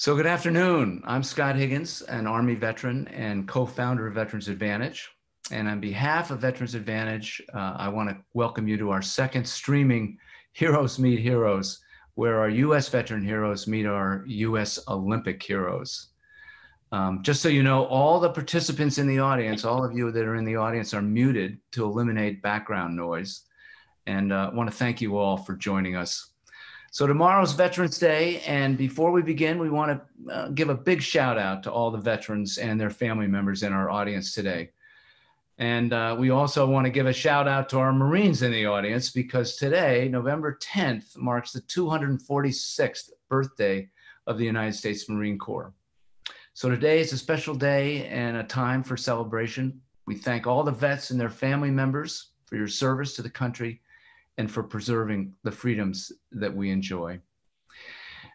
So good afternoon. I'm Scott Higgins, an Army veteran and co-founder of Veterans Advantage. And on behalf of Veterans Advantage, I want to welcome you to our second streaming Heroes Meet Heroes, where our U.S. veteran heroes meet our U.S. Olympic heroes. Just so you know, all the participants in the audience, all of you that are in the audience, are muted to eliminate background noise. And I want to thank you all for joining us. So tomorrow's Veterans Day, and before we begin, we want to give a big shout out to all the veterans and their family members in our audience today. And we also want to give a shout out to our Marines in the audience, because today, November 10th, marks the 246th birthday of the United States Marine Corps. So today is a special day and a time for celebration. We thank all the vets and their family members for your service to the country and for preserving the freedoms that we enjoy.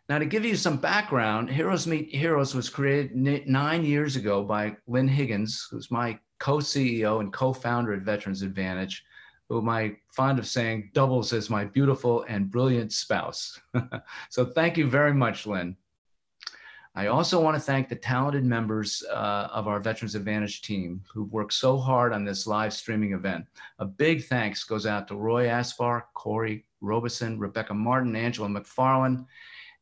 Now, to give you some background, Heroes Meet Heroes was created 9 years ago by Lynn Higgins, who's my co-CEO and co-founder at Veterans Advantage, whom I'm fond of saying doubles as my beautiful and brilliant spouse. So thank you very much, Lynn. I also want to thank the talented members of our Veterans Advantage team who've worked so hard on this live streaming event. A big thanks goes out to Roy Asfar, Corey Robeson, Rebecca Martin, Angela McFarland,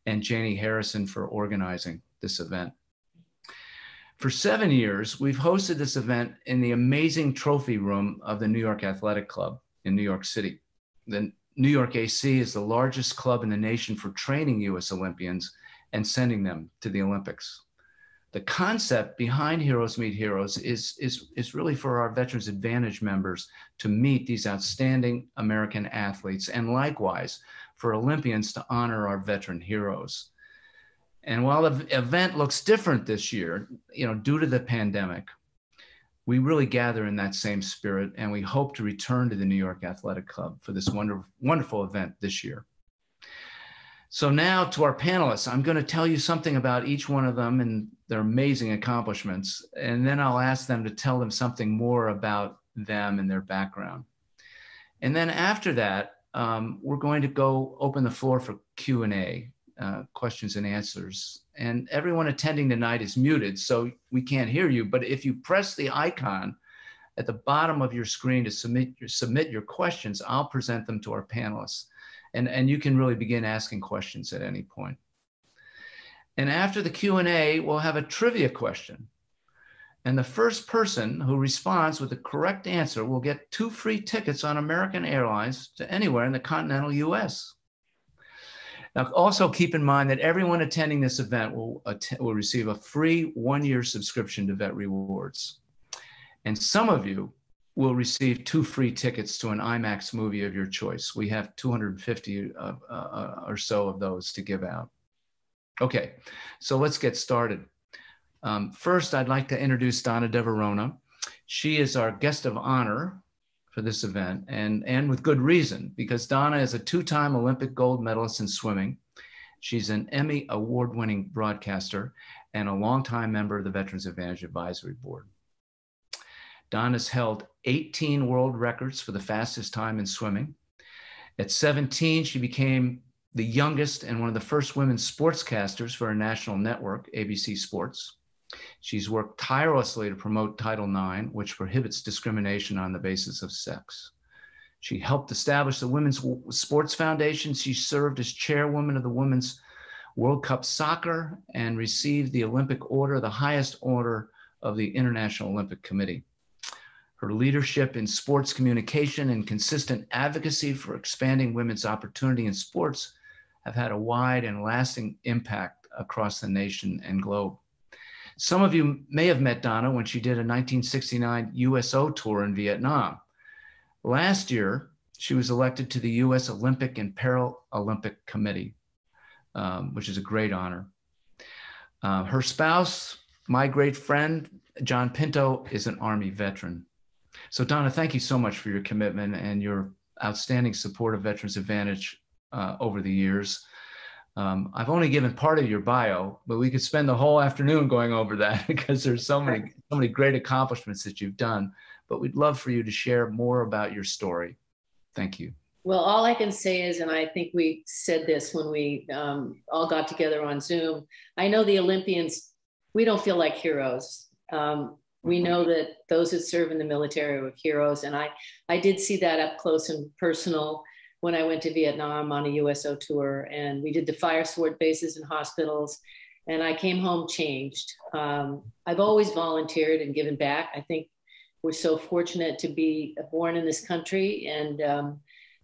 and Janie Harrison for organizing this event. For 7 years, we've hosted this event in the amazing trophy room of the New York Athletic Club in New York City. The New York AC is the largest club in the nation for training U.S. Olympians and sending them to the Olympics. The concept behind Heroes Meet Heroes is really for our Veterans Advantage members to meet these outstanding American athletes, and likewise for Olympians to honor our veteran heroes. And while the event looks different this year, due to the pandemic, we really gather in that same spirit, and we hope to return to the New York Athletic Club for this wonderful event this year. So now to our panelists, I'm going to tell you something about each one of them and their amazing accomplishments, and then I'll ask them to tell them something more about them and their background. And then after that, we're going to go open the floor for Q&A, questions and answers. And everyone attending tonight is muted, so we can't hear you, but if you press the icon at the bottom of your screen to submit your questions, I'll present them to our panelists. And you can really begin asking questions at any point. And after the Q&A, we'll have a trivia question. And the first person who responds with the correct answer will get 2 free tickets on American Airlines to anywhere in the continental US. Now, also keep in mind that everyone attending this event will receive a free 1-year subscription to Vet Rewards. And some of you will receive 2 free tickets to an IMAX movie of your choice. We have 250 or so of those to give out. Okay, so let's get started. First, I'd like to introduce Donna de Varona. She is our guest of honor for this event, and with good reason, because Donna is a 2-time Olympic gold medalist in swimming. She's an Emmy Award-winning broadcaster and a longtime member of the Veterans Advantage Advisory Board. Donna's held 18 world records for the fastest time in swimming. At 17, she became the youngest and one of the first women sportscasters for a national network, ABC Sports. She's worked tirelessly to promote Title IX, which prohibits discrimination on the basis of sex. She helped establish the Women's Sports Foundation. She served as chairwoman of the Women's World Cup Soccer and received the Olympic Order, the highest order of the International Olympic Committee. Her leadership in sports communication and consistent advocacy for expanding women's opportunity in sports have had a wide and lasting impact across the nation and globe. Some of you may have met Donna when she did a 1969 USO tour in Vietnam. Last year, she was elected to the U.S. Olympic and Paralympic Committee, which is a great honor. Her spouse, my great friend, John Pinto, is an Army veteran. So Donna, thank you so much for your commitment and your outstanding support of Veterans Advantage over the years. I've only given part of your bio, but we could spend the whole afternoon going over that because there's so many great accomplishments that you've done. But we'd love for you to share more about your story. Thank you. Well, all I can say is, and I think we said this when we all got together on Zoom, I know the Olympians, we don't feel like heroes. We know that those that serve in the military are heroes. And I did see that up close and personal when I went to Vietnam on a USO tour, and we did the fire sword bases and hospitals. And I came home changed. I've always volunteered and given back. I think we're so fortunate to be born in this country and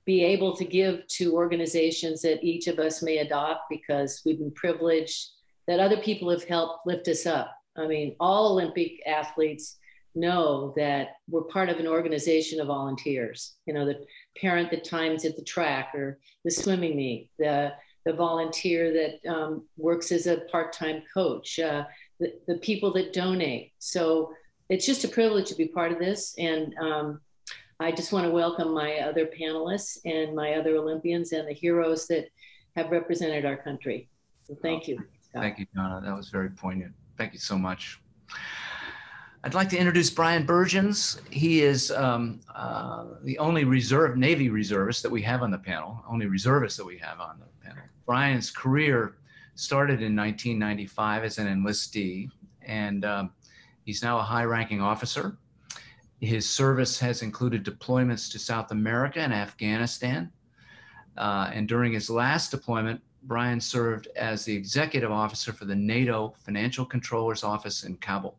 be able to give to organizations that each of us may adopt because we've been privileged, that other people have helped lift us up. I mean, all Olympic athletes know that we're part of an organization of volunteers. You know, the parent that times at the track or the swimming meet, the volunteer that works as a part-time coach, the people that donate. So it's just a privilege to be part of this. And I just want to welcome my other panelists and my other Olympians and the heroes that have represented our country. So thank you, Scott. Thank you, Donna. That was very poignant. Thank you so much. I'd like to introduce Bryan Bergjans. He is the only Navy reservist that we have on the panel, only reservist that we have on the panel. Bryan's career started in 1995 as an enlistee, and he's now a high-ranking officer. His service has included deployments to South America and Afghanistan. And during his last deployment, Bryan served as the executive officer for the NATO Financial Controller's Office in Kabul.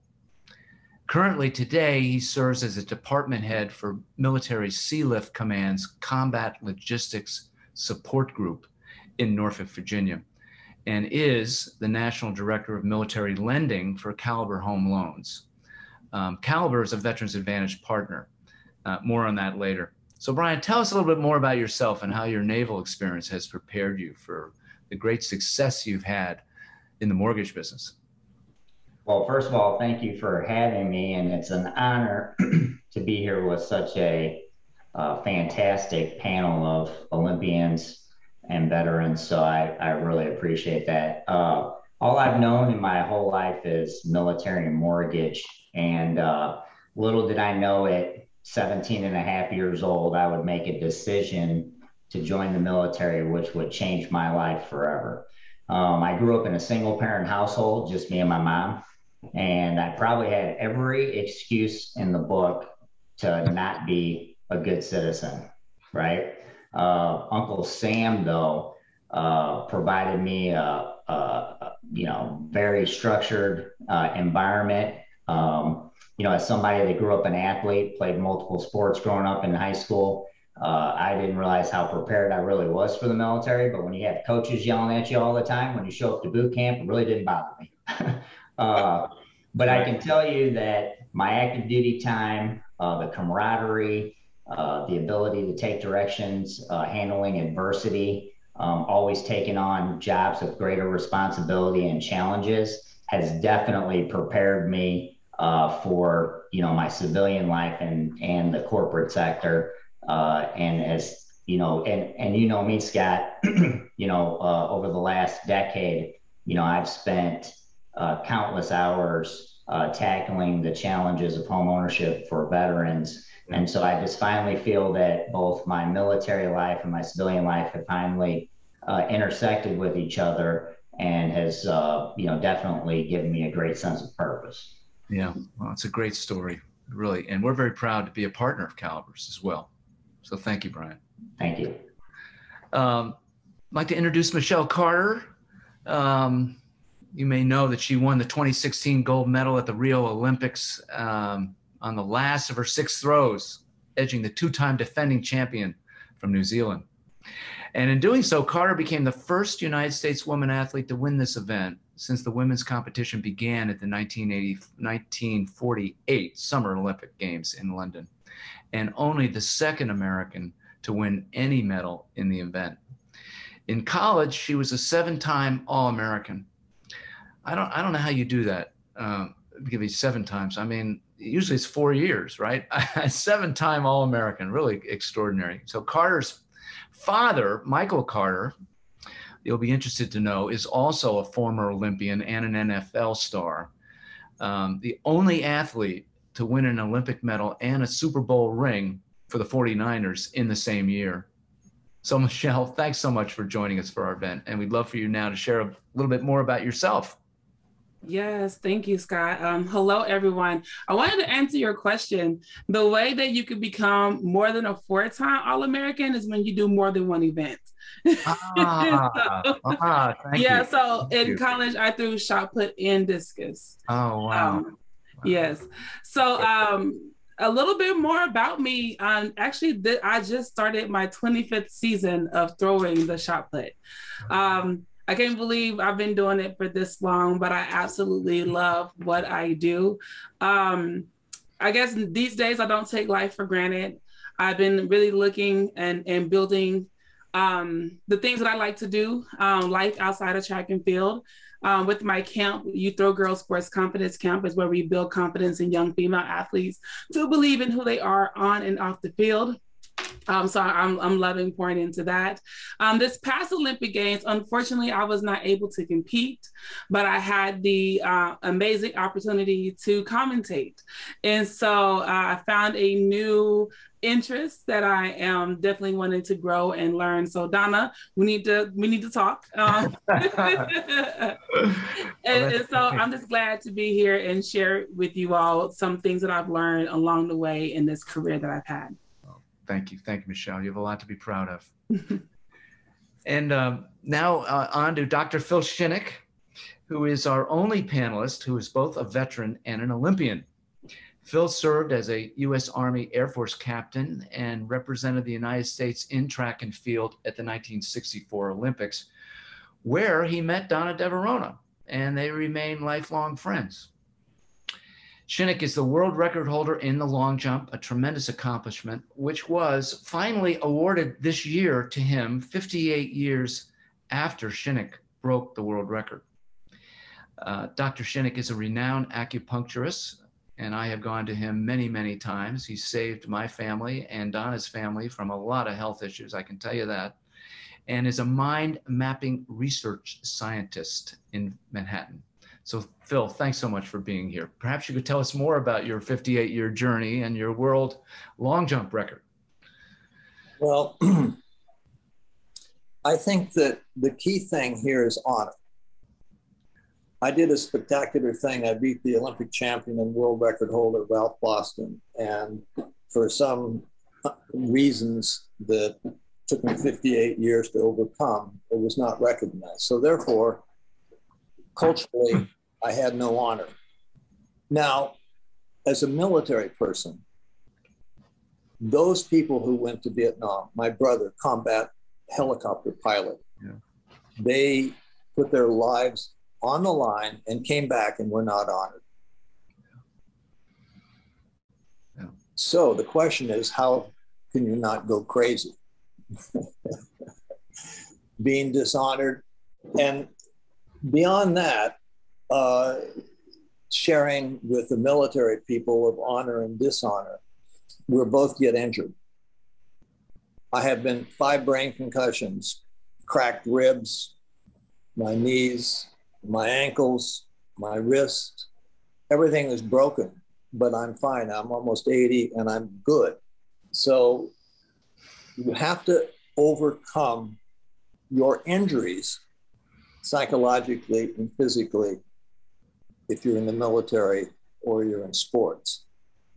Currently, today, he serves as a department head for Military Sealift Command's Combat Logistics Support Group in Norfolk, Virginia, and is the National Director of Military Lending for Caliber Home Loans. Caliber is a Veterans Advantage partner. More on that later. So Bryan, tell us a little bit more about yourself and how your naval experience has prepared you for the great success you've had in the mortgage business. Well, first of all, thank you for having me, and it's an honor to be here with such a fantastic panel of Olympians and veterans, so I really appreciate that. All I've known in my whole life is military and mortgage, and little did I know at 17 and a half years old, I would make a decision to join the military, which would change my life forever. I grew up in a single parent household, just me and my mom, and I probably had every excuse in the book to not be a good citizen, right? Uncle Sam, though, provided me a very structured environment. As somebody that grew up an athlete, played multiple sports growing up in high school, I didn't realize how prepared I really was for the military. But when you have coaches yelling at you all the time, when you show up to boot camp, it really didn't bother me. But I can tell you that my active duty time, the camaraderie, the ability to take directions, handling adversity, always taking on jobs of greater responsibility and challenges has definitely prepared me for my civilian life and the corporate sector. And as you know, and me, Scott, over the last decade, I've spent countless hours tackling the challenges of home ownership for veterans. And so I just finally feel that both my military life and my civilian life have finally intersected with each other, and has definitely given me a great sense of purpose. Yeah, well, it's a great story, really. And we're very proud to be a partner of Caliber's as well. So thank you, Bryan. Thank you. I'd like to introduce Michelle Carter. You may know that she won the 2016 gold medal at the Rio Olympics on the last of her 6 throws, edging the 2-time defending champion from New Zealand. And in doing so, Carter became the first United States woman athlete to win this event since the women's competition began at the 1948 Summer Olympic Games in London, and only the second American to win any medal in the event. In college, she was a 7-time All-American. I don't know how you do that. Give me 7 times. I mean, usually it's 4 years, right? 7-time All-American, really extraordinary. So Carter's father, Michael Carter, you'll be interested to know, is also a former Olympian and an NFL star. The only athlete to win an Olympic medal and a Super Bowl ring for the 49ers in the same year. So Michelle, thanks so much for joining us for our event. And we'd love for you now to share a little bit more about yourself. Yes, thank you, Scott. Hello, everyone. I wanted to answer your question. The way that you could become more than a four-time All-American is when you do more than one event. Thank you. So in college, I threw shot put and discus. Oh, wow. Yes. So a little bit more about me. Actually, I just started my 25th season of throwing the shot put. I can't believe I've been doing it for this long, but I absolutely love what I do. I guess these days I don't take life for granted. I've been really looking and building the things that I like to do, life outside of track and field. With my camp, You Throw Girls Sports Confidence Camp is where we build confidence in young female athletes to believe in who they are on and off the field. So I'm loving pouring into that. This past Olympic Games, unfortunately, I was not able to compete, but I had the amazing opportunity to commentate. And so I found a new interest that I am definitely wanting to grow and learn. So Donna, we need to talk. And so I'm just glad to be here and share with you all some things that I've learned along the way in this career that I've had. Thank you, Michelle. You have a lot to be proud of. And now on to Dr. Phil Shinnick, who is our only panelist who is both a veteran and an Olympian. Phil served as a U.S. Army Air Force captain and represented the United States in track and field at the 1964 Olympics, where he met Donna de Varona, and they remain lifelong friends. Shinnick is the world record holder in the long jump, a tremendous accomplishment, which was finally awarded this year to him 58 years after Shinnick broke the world record. Dr. Shinnick is a renowned acupuncturist, and I have gone to him many, many times. He saved my family and Donna's family from a lot of health issues, I can tell you that, and is a mind mapping research scientist in Manhattan. So Phil, thanks so much for being here. Perhaps you could tell us more about your 58-year journey and your world long jump record. Well, I think that the key thing here is honor. I did a spectacular thing. I beat the Olympic champion and world record holder, Ralph Boston. And for some reasons that took me 58 years to overcome, it was not recognized. So therefore, culturally, I had no honor. Now, as a military person, those people who went to Vietnam, my brother, combat helicopter pilot, they put their lives on the line and came back and were not honored. So the question is, how can you not go crazy? Being dishonored. And beyond that, sharing with the military people of honor and dishonor, we'll both get injured. I have been 5 brain concussions, cracked ribs, my knees, my ankles, my wrists, everything is broken, but I'm fine. I'm almost 80 and I'm good. So you have to overcome your injuries psychologically and physically if you're in the military or you're in sports.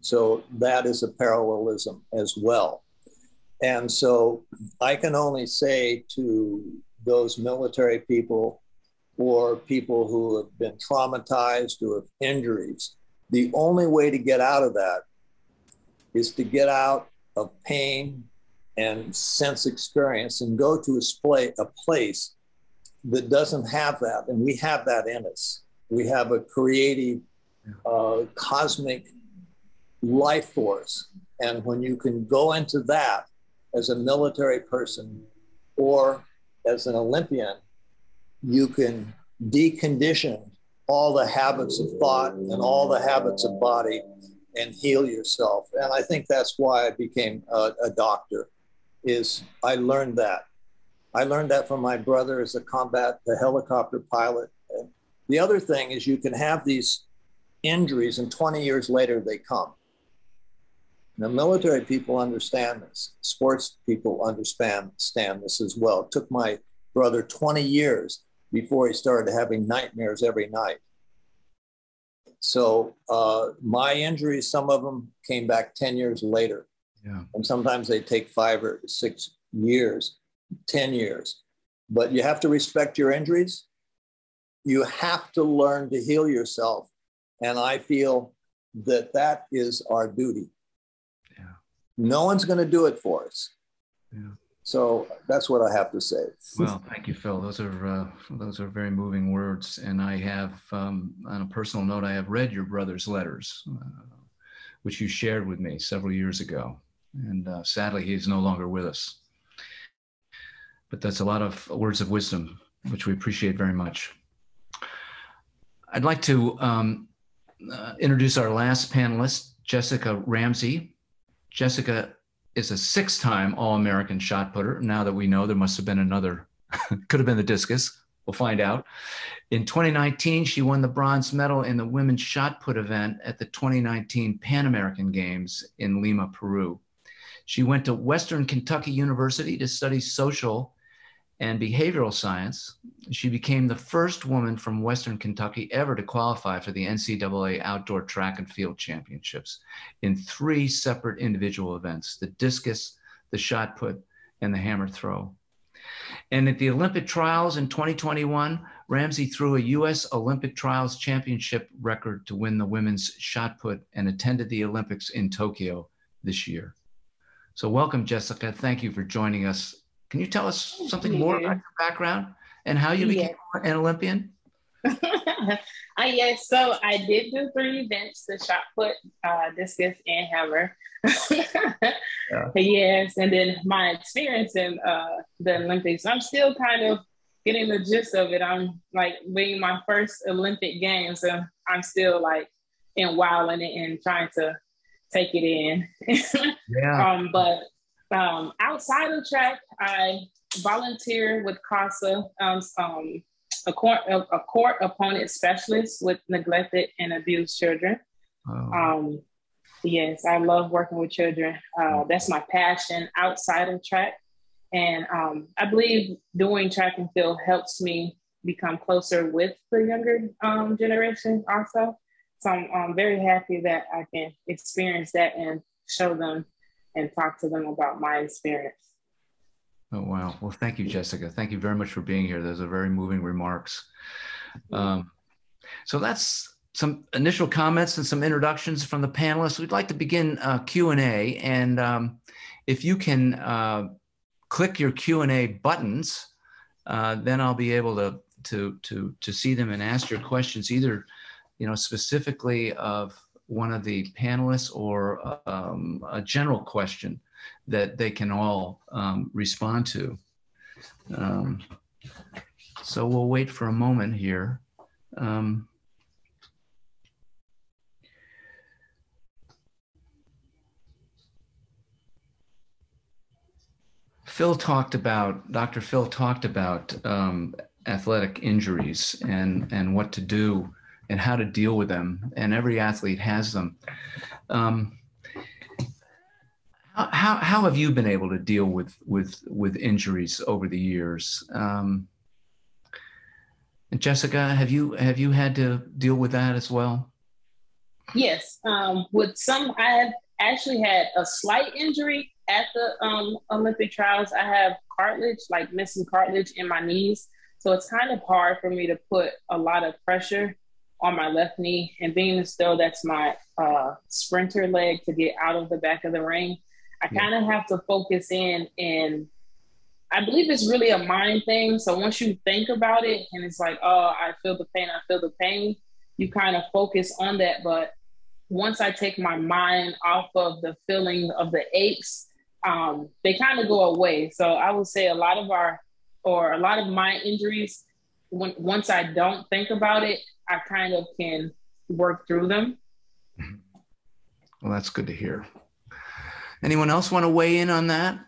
So that is a parallelism as well. And so I can only say to those military people or people who have been traumatized or have injuries, the only way to get out of that is to get out of pain and sense experience and go to a place that doesn't have that. And we have that in us. We have a creative, cosmic life force. And when you can go into that as a military person or as an Olympian, you can decondition all the habits of thought and all the habits of body and heal yourself. And I think that's why I became a doctor, is I learned that. I learned that from my brother as a helicopter pilot. And the other thing is you can have these injuries and 20 years later they come. Now, military people understand this. Sports people understand this as well. It took my brother 20 years before he started having nightmares every night. So my injuries, some of them came back 10 years later. Yeah. And sometimes they take 5 or 6 years, 10 years. But you have to respect your injuries. You have to learn to heal yourself. And I feel that that is our duty. Yeah. No one's going to do it for us. Yeah. So that's what I have to say. Well, thank you, Phil. Those are very moving words. And I have, on a personal note, I have read your brother's letters, which you shared with me several years ago. And sadly, he's no longer with us. But that's a lot of words of wisdom, which we appreciate very much. I'd like to introduce our last panelist, Jessica Ramsey. Jessica is a 6-time All-American shot putter. Now that we know, there must have been another, could have been the discus. We'll find out. In 2019, she won the bronze medal in the women's shot put event at the 2019 Pan American Games in Lima, Peru. She went to Western Kentucky University to study social and behavioral science. She became the first woman from Western Kentucky ever to qualify for the NCAA Outdoor Track and Field Championships in 3 separate individual events: the discus, the shot put, and the hammer throw. And at the Olympic trials in 2021, Ramsey threw a U.S. Olympic trials championship record to win the women's shot put and attended the Olympics in Tokyo this year. So welcome, Jessica. Thank you for joining us. Can you tell us something more about your background and how you became an Olympian? Yes, so I did do 3 events: the shot put, discus, and hammer. Yes, and then my experience in the Olympics, I'm still kind of getting the gist of it. I'm like being my first Olympic Games, so I'm still like in wowing it and trying to take it in. But outside of track, I volunteer with CASA, a court opponent specialist with neglected and abused children. Oh. Yes, I love working with children. That's my passion outside of track. And I believe doing track and field helps me become closer with the younger generation also. So I'm very happy that I can experience that and show them and talk to them about my experience. Oh, wow. Well, thank you, Jessica. Thank you very much for being here. Those are very moving remarks. So that's some initial comments and some introductions from the panelists. We'd like to begin Q&A. And if you can click your Q&A buttons, then I'll be able to see them and ask your questions, either specifically of one of the panelists or a general question that they can all respond to. So we'll wait for a moment here. Dr. Phil talked about athletic injuries and what to do and how to deal with them, and every athlete has them. How have you been able to deal with injuries over the years? And Jessica, have you had to deal with that as well? Yes, with some, I have actually had a slight injury at the Olympic trials. I have cartilage, like missing cartilage in my knees. So it's kind of hard for me to put a lot of pressure on my left knee. And being as though that's my sprinter leg to get out of the back of the ring, I kind of have to focus in, and I believe it's really a mind thing. So once you think about it and it's like, oh, I feel the pain, you kind of focus on that. But once I take my mind off of the feeling of the aches, they kind of go away. So I would say a lot of my injuries, once I don't think about it, I kind of can work through them. Well, that's good to hear. Anyone else want to weigh in on that?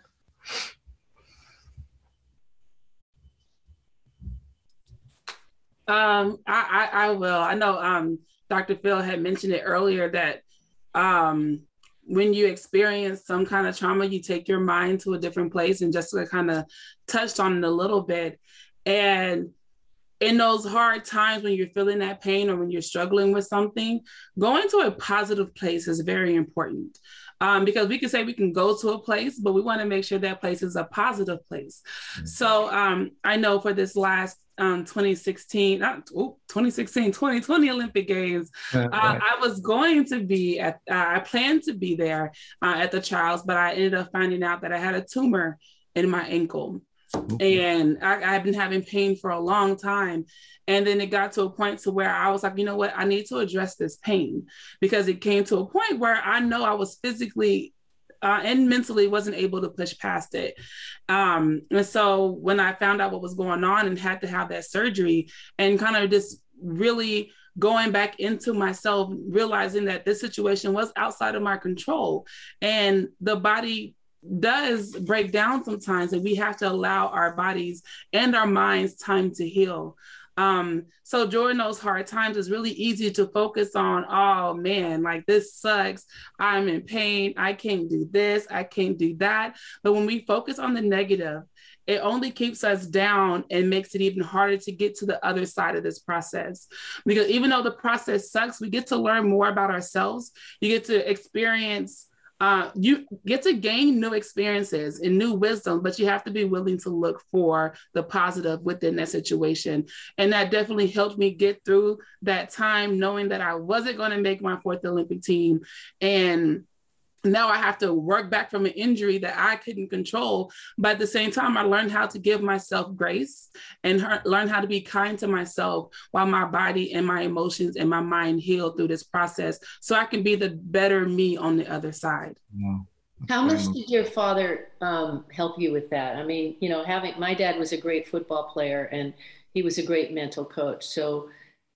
I will. I know Dr. Phil had mentioned it earlier that when you experience some kind of trauma, you take your mind to a different place, and Jessica kind of touched on it a little bit. And in those hard times when you're feeling that pain or when you're struggling with something, going to a positive place is very important. Because we can say we can go to a place, but we want to make sure that place is a positive place. Mm-hmm. So I know for this last 2020 Olympic Games, right. I was going to be at, I planned to be there at the trials, but I ended up finding out that I had a tumor in my ankle. And I've been having pain for a long time. And then it got to a point to where I was like, you know what, I need to address this pain, because it came to a point where I know I was physically and mentally wasn't able to push past it. And so when I found out what was going on and had to have that surgery, and kind of just really going back into myself, realizing that this situation was outside of my control, and the body does break down sometimes, and we have to allow our bodies and our minds time to heal. So during those hard times, it's really easy to focus on, oh man, like this sucks, I'm in pain, I can't do this, I can't do that. But when we focus on the negative, it only keeps us down and makes it even harder to get to the other side of this process. Because even though the process sucks, we get to learn more about ourselves. You get to experience, you get to gain new experiences and new wisdom, but you have to be willing to look for the positive within that situation. And that definitely helped me get through that time, knowing that I wasn't going to make my 4th Olympic team. And now I have to work back from an injury that I couldn't control. But at the same time, I learned how to give myself grace and learn how to be kind to myself while my body and my emotions and my mind heal through this process, so I can be the better me on the other side. Yeah. How much did your father help you with that? I mean, you know, my dad was a great football player, and he was a great mental coach. So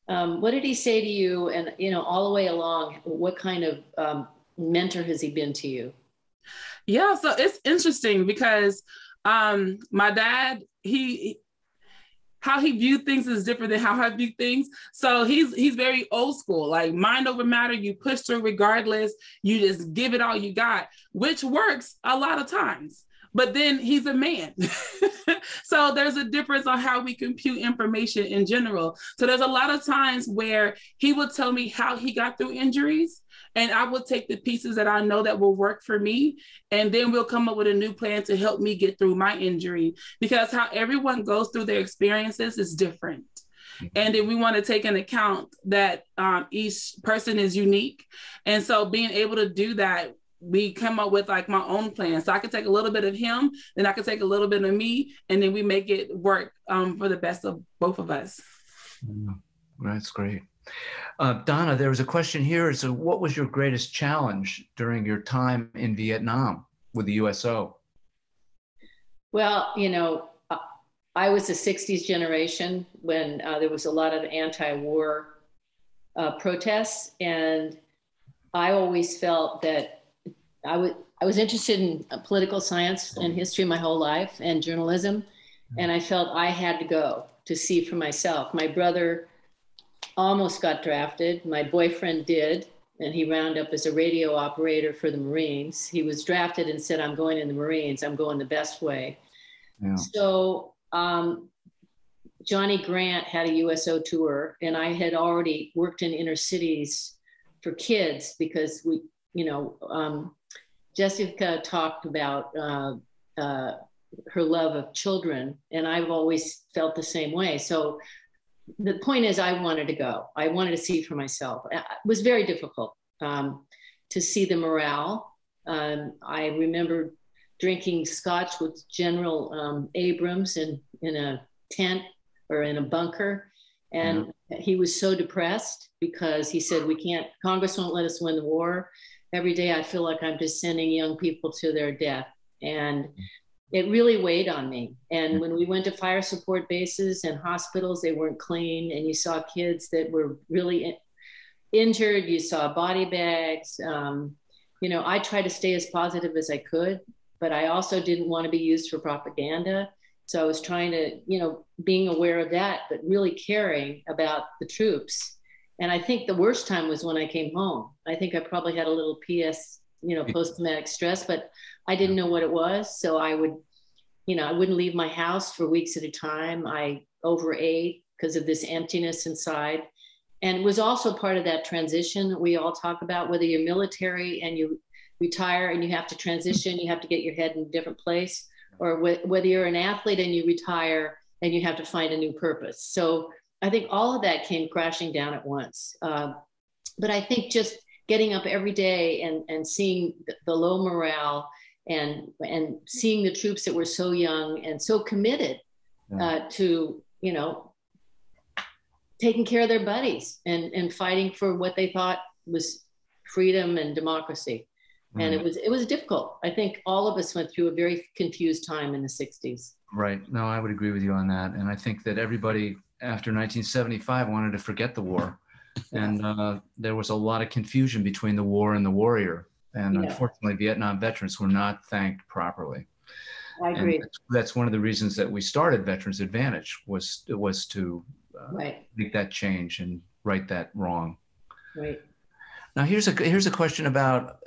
what did he say to you? And, you know, all the way along, what kind of mentor has he been to you? Yeah, so it's interesting because my dad, how he viewed things is different than how I view things. So he's very old school, like mind over matter. You push through regardless. You just give it all you got, which works a lot of times. But then he's a man. So there's a difference on how we compute information in general. So there's a lot of times where he would tell me how he got through injuries, and I will take the pieces that I know that will work for me, and then we'll come up with a new plan to help me get through my injury, because how everyone goes through their experiences is different. And then we want to take into account that each person is unique. And so being able to do that, we come up with like my own plan. So I can take a little bit of him, then I can take a little bit of me, and then we make it work for the best of both of us. That's great. Donna, there was a question here. So what was your greatest challenge during your time in Vietnam with the USO? Well, you know, I was the 60s generation when there was a lot of anti-war protests. And I always felt that I was interested in political science and history my whole life, and journalism. And I felt I had to go to see for myself. My brother almost got drafted. My boyfriend did, and he wound up as a radio operator for the Marines. He was drafted and said, I'm going in the Marines. I'm going the best way. Yeah. So Johnny Grant had a USO tour, and I had already worked in inner cities for kids because we, you know, Jessica talked about her love of children, and I've always felt the same way. So the point is, I wanted to go. I wanted to see for myself. It was very difficult to see the morale. I remember drinking scotch with General Abrams in a tent or in a bunker. And he was so depressed because he said, Congress won't let us win the war. Every day I feel like I'm just sending young people to their death. And it really weighed on me. And when we went to fire support bases and hospitals, they weren't clean. And you saw kids that were really injured. You saw body bags. You know, I tried to stay as positive as I could, but I also didn't want to be used for propaganda. So I was trying to, you know, being aware of that, but really caring about the troops. And I think the worst time was when I came home. I think I probably had a little post-traumatic stress, but I didn't know what it was. So I wouldn't leave my house for weeks at a time. I overate because of this emptiness inside. And it was also part of that transition we all talk about, whether you're military and you retire and you have to transition, you have to get your head in a different place, or whether you're an athlete and you retire and you have to find a new purpose. So I think all of that came crashing down at once. But I think just getting up every day and seeing the low morale and seeing the troops that were so young and so committed to, taking care of their buddies and fighting for what they thought was freedom and democracy. And it was difficult. I think all of us went through a very confused time in the 60s. Right. No, I would agree with you on that. And I think that everybody after 1975 wanted to forget the war. And there was a lot of confusion between the war and the warrior. And unfortunately, Vietnam veterans were not thanked properly. I agree. And that's one of the reasons that we started Veterans Advantage was to make that change and right that wrong. Right. Now here's a question about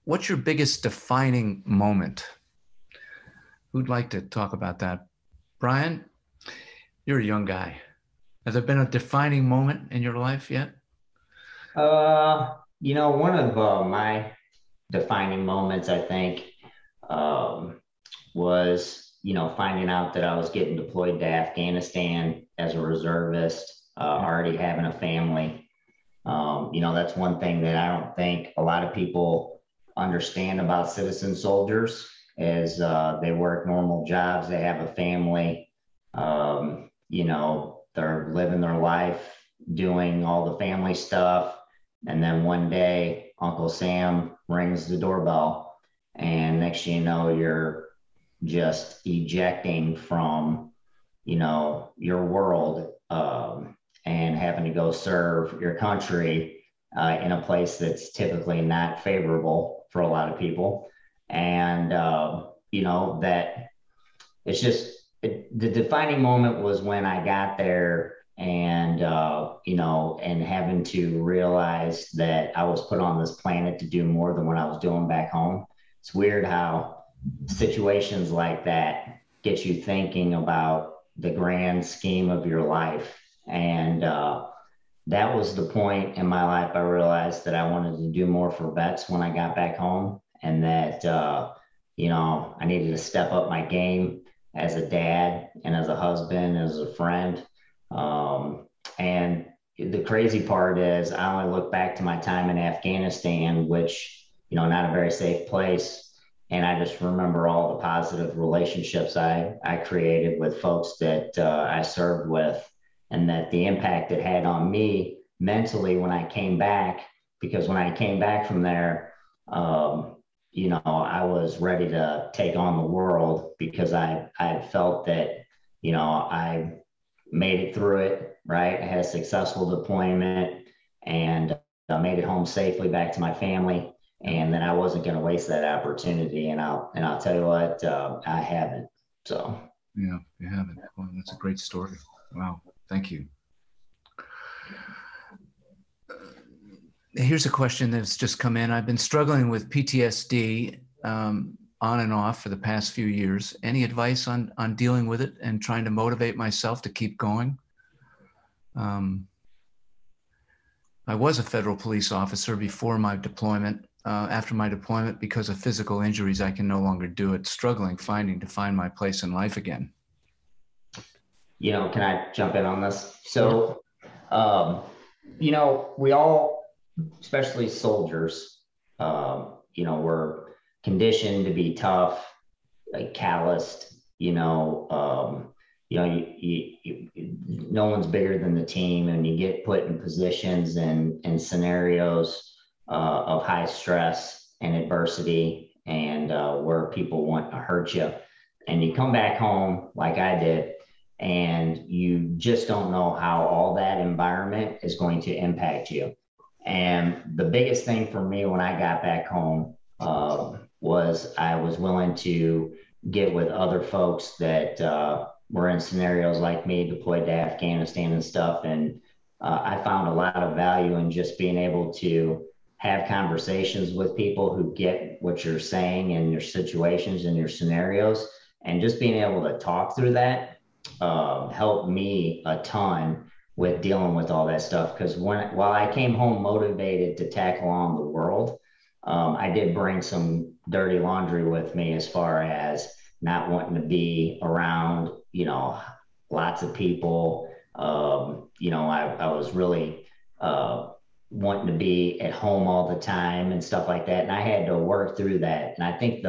what's your biggest defining moment? Who'd like to talk about that? Bryan, you're a young guy. Has there been a defining moment in your life yet? One of my defining moments, I think, was finding out that I was getting deployed to Afghanistan as a reservist, already having a family. That's one thing that I don't think a lot of people understand about citizen soldiers is they work normal jobs, they have a family, they're living their life, doing all the family stuff. And then one day, Uncle Sam rings the doorbell, and next thing you know, you're just ejecting from, your world and having to go serve your country in a place that's typically not favorable for a lot of people. And, that it's just, the defining moment was when I got there and, and having to realize that I was put on this planet to do more than what I was doing back home. It's weird how situations like that get you thinking about the grand scheme of your life. And that was the point in my life I realized that I wanted to do more for vets when I got back home, and that, I needed to step up my game as a dad and as a husband, as a friend. And the crazy part is I only look back to my time in Afghanistan, which, not a very safe place. And I just remember all the positive relationships I created with folks that I served with, and that the impact it had on me mentally when I came back, because when I came back from there, I was ready to take on the world, because I had felt that, I made it through it, right? I had a successful deployment and I made it home safely back to my family. And then I wasn't going to waste that opportunity. And I'll tell you what, I haven't. So. Yeah, you haven't. Well, that's a great story. Wow. Thank you. Here's a question that's just come in. I've been struggling with PTSD on and off for the past few years. Any advice on dealing with it and trying to motivate myself to keep going? I was a federal police officer before my deployment. After my deployment, because of physical injuries, I can no longer do it, struggling to find my place in life again. Can I jump in on this? So, we all, especially soldiers, we're conditioned to be tough, like calloused, no one's bigger than the team, and you get put in positions and scenarios of high stress and adversity, and where people want to hurt you, and you come back home like I did, and you just don't know how all that environment is going to impact you. And the biggest thing for me when I got back home was I was willing to get with other folks that were in scenarios like me, deployed to Afghanistan and stuff. And I found a lot of value in just being able to have conversations with people who get what you're saying and your situations and your scenarios, and just being able to talk through that helped me a ton with dealing with all that stuff. Because while I came home motivated to tackle on the world, I did bring some dirty laundry with me as far as not wanting to be around, lots of people. I was really wanting to be at home all the time and stuff like that. And I had to work through that. And I think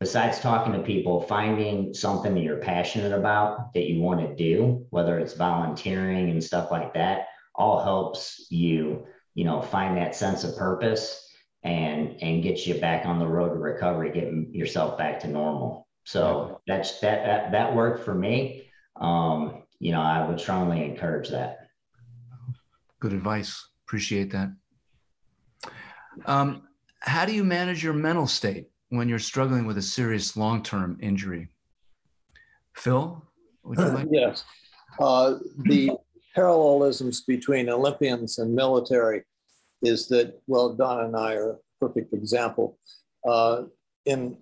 besides talking to people, finding something that you're passionate about that you want to do, whether it's volunteering and stuff like that, all helps you, find that sense of purpose and get you back on the road to recovery, getting yourself back to normal. So that worked for me. I would strongly encourage that. Good advice. Appreciate that. How do you manage your mental state when you're struggling with a serious long-term injury? Phil, would you like? Yes. The parallelisms between Olympians and military is that, well, Donna and I are a perfect example. In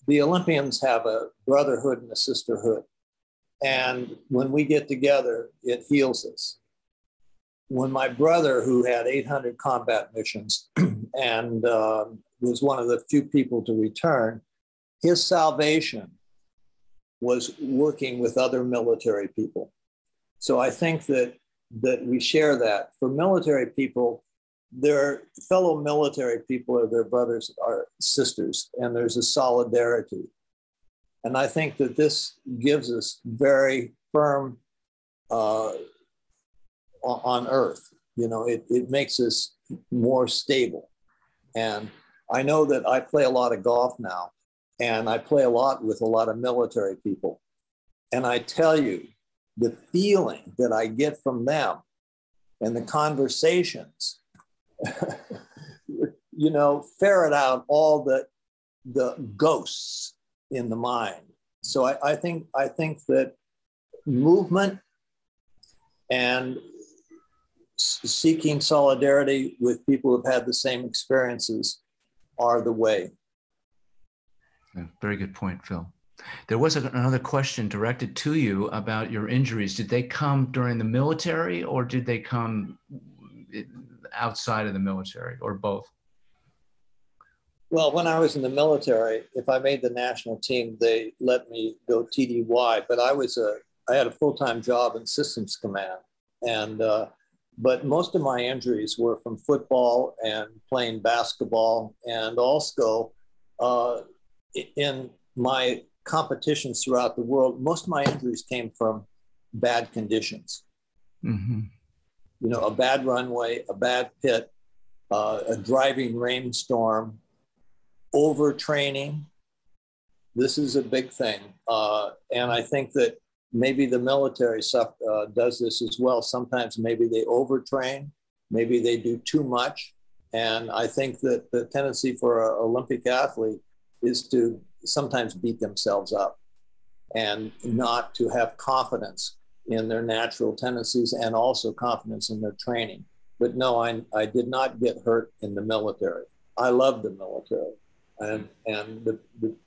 the Olympians have a brotherhood and a sisterhood. And when we get together, it heals us. When my brother, who had 800 combat missions and was one of the few people to return, his salvation was working with other military people. So I think that we share that. For military people, their fellow military people are their brothers, are sisters, and there's a solidarity. And I think that this gives us very firm on earth. It makes us more stable. And I know that I play a lot of golf now, and I play a lot with a lot of military people. And I tell you, the feeling that I get from them and the conversations, ferret out all the ghosts in the mind. So I think that movement and seeking solidarity with people who've had the same experiences are the way. Yeah, very good point, Phil. There was another question directed to you about your injuries. Did they come during the military, or did they come outside of the military, or both? Well, when I was in the military, if I made the national team, they let me go TDY, but I had a full-time job in systems command. And, but most of my injuries were from football and playing basketball, and also in my competitions throughout the world, most of my injuries came from bad conditions. Mm-hmm. A bad runway, a bad pit, a driving rainstorm, overtraining. This is a big thing. And I think that maybe the military stuff does this as well. Sometimes maybe they overtrain, maybe they do too much. And I think that the tendency for an Olympic athlete is to sometimes beat themselves up and not to have confidence in their natural tendencies and also confidence in their training. But no, I did not get hurt in the military. I love the military. And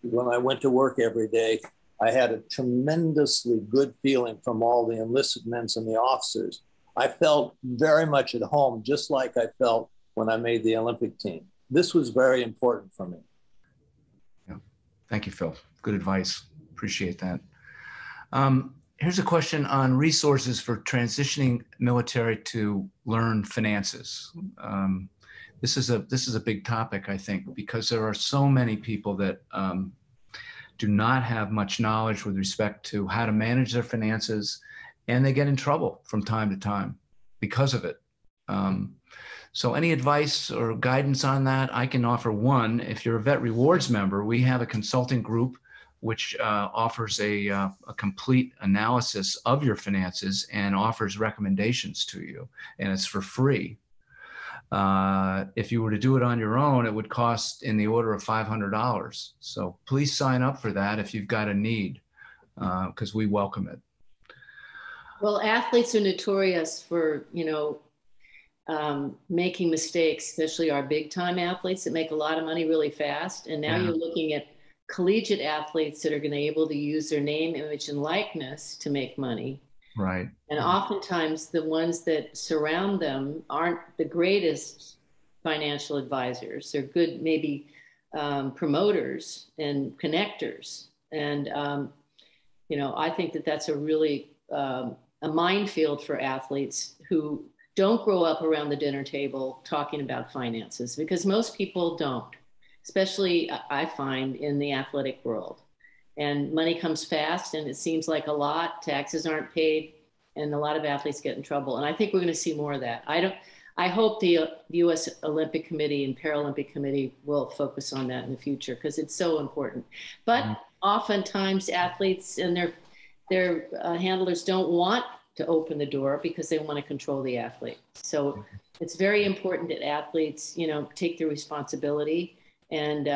when I went to work every day, I had a tremendously good feeling from all the enlisted men and the officers. I felt very much at home, just like I felt when I made the Olympic team. This was very important for me. Yeah. Thank you, Phil. Good advice. Appreciate that. Here's a question on resources for transitioning military to learn finances. This is a big topic, I think, because there are so many people that do not have much knowledge with respect to how to manage their finances, and they get in trouble from time to time because of it. So any advice or guidance on that? I can offer one. If you're a Vet Rewards member, we have a consulting group which offers a complete analysis of your finances and offers recommendations to you, and it's for free. If you were to do it on your own, it would cost in the order of $500. So please sign up for that if you've got a need, because we welcome it. Well, athletes are notorious for, making mistakes, especially our big time athletes that make a lot of money really fast. And now you're looking at collegiate athletes that are going to be able to use their name, image, and likeness to make money. Right. And oftentimes the ones that surround them aren't the greatest financial advisors. They're good, maybe promoters and connectors. And, you know, I think that that's a really a minefield for athletes who don't grow up around the dinner table talking about finances, because most people don't, especially I find in the athletic world. And money comes fast and it seems like a lot, taxes aren't paid, and a lot of athletes get in trouble. And I think we're going to see more of that. I hope the U.S. Olympic Committee and Paralympic Committee will focus on that in the future, because it's so important. But oftentimes athletes and their handlers don't want to open the door because they want to control the athlete. So it's very important that athletes, you know, take their responsibility and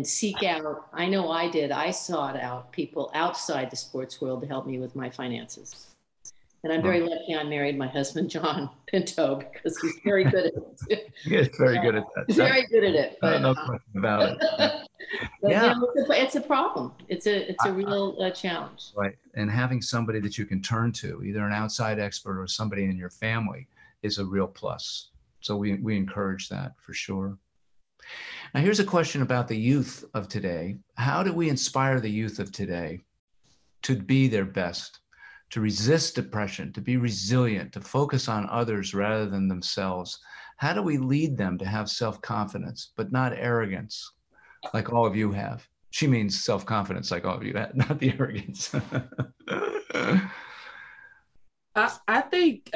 seek out. I know I did. I sought out people outside the sports world to help me with my finances. And I'm very lucky I married my husband, John Pinto, because he's very good at it. He is very good at that. He's very good at it. But, no question about it. But, you know, it's a problem. It's a real challenge. Right. And having somebody that you can turn to, either an outside expert or somebody in your family, is a real plus. So we encourage that for sure. Now, here's a question about the youth of today. How do we inspire the youth of today to be their best, to resist depression, to be resilient, to focus on others rather than themselves? How do we lead them to have self-confidence, but not arrogance, like all of you have? She means self-confidence, like all of you have, not the arrogance. I think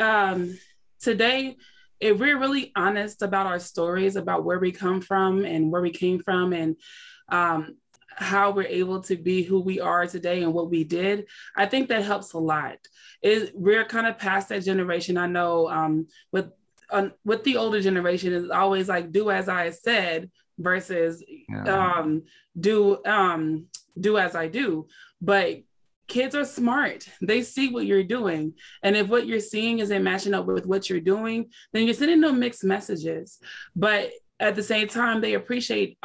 today, if we're really honest about our stories, about where we come from and where we came from, and how we're able to be who we are today and what we did, I think that helps a lot. We're kind of past that generation. I know with the older generation, it's always like, do as I said versus do as I do. But kids are smart. They see what you're doing. And if what you're seeing isn't matching up with what you're doing, then you're sending them mixed messages. But at the same time, they appreciate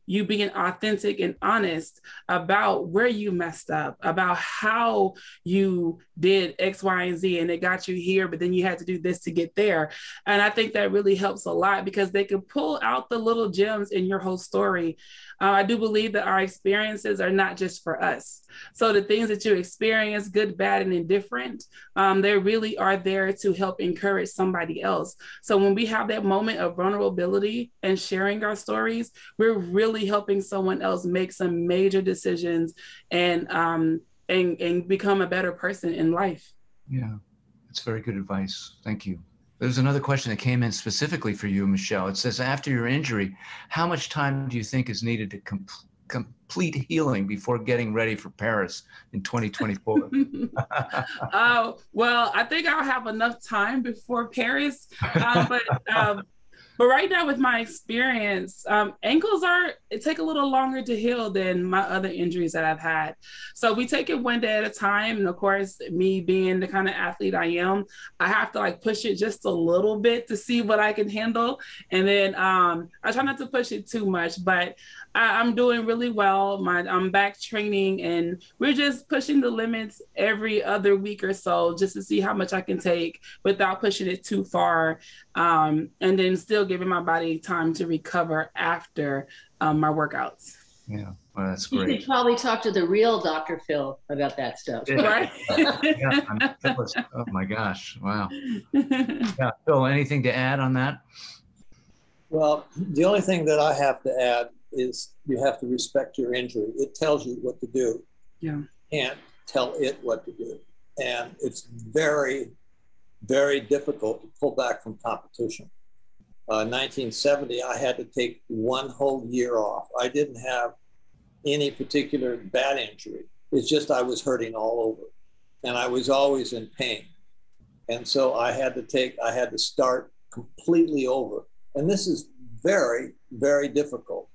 you being authentic and honest about where you messed up, about how you did X, Y, and Z, and it got you here, but then you had to do this to get there. And I think that really helps a lot, because they can pull out the little gems in your whole story. I do believe that our experiences are not just for us. So the things that you experience, good, bad, and indifferent, they really are there to help encourage somebody else. So when we have that moment of vulnerability and sharing our stories, we're really helping someone else make some major decisions and become a better person in life. Yeah, that's very good advice. Thank you. There's another question that came in specifically for you, Michelle. It says, after your injury, how much time do you think is needed to complete healing before getting ready for Paris in 2024? Oh, well, I think I'll have enough time before Paris. But right now, with my experience, ankles take a little longer to heal than my other injuries that I've had. So we take it one day at a time. And of course, me being the kind of athlete I am, I have to like push it just a little bit to see what I can handle. And then I try not to push it too much, but I'm doing really well. I'm back training, and we're just pushing the limits every other week or so just to see how much I can take without pushing it too far. And then still giving my body time to recover after my workouts. Yeah, well, that's great. You should probably talk to the real Dr. Phil about that stuff. Yeah. Right? Oh my gosh, wow. Yeah, Phil, anything to add on that? Well, the only thing that I have to add is you have to respect your injury. It tells you what to do. Yeah. You can't tell it what to do. And it's very, very difficult to pull back from competition. 1970, I had to take one whole year off. I didn't have any particular bad injury. It's just I was hurting all over, and I was always in pain. And so I had to start completely over. And this is very, very difficult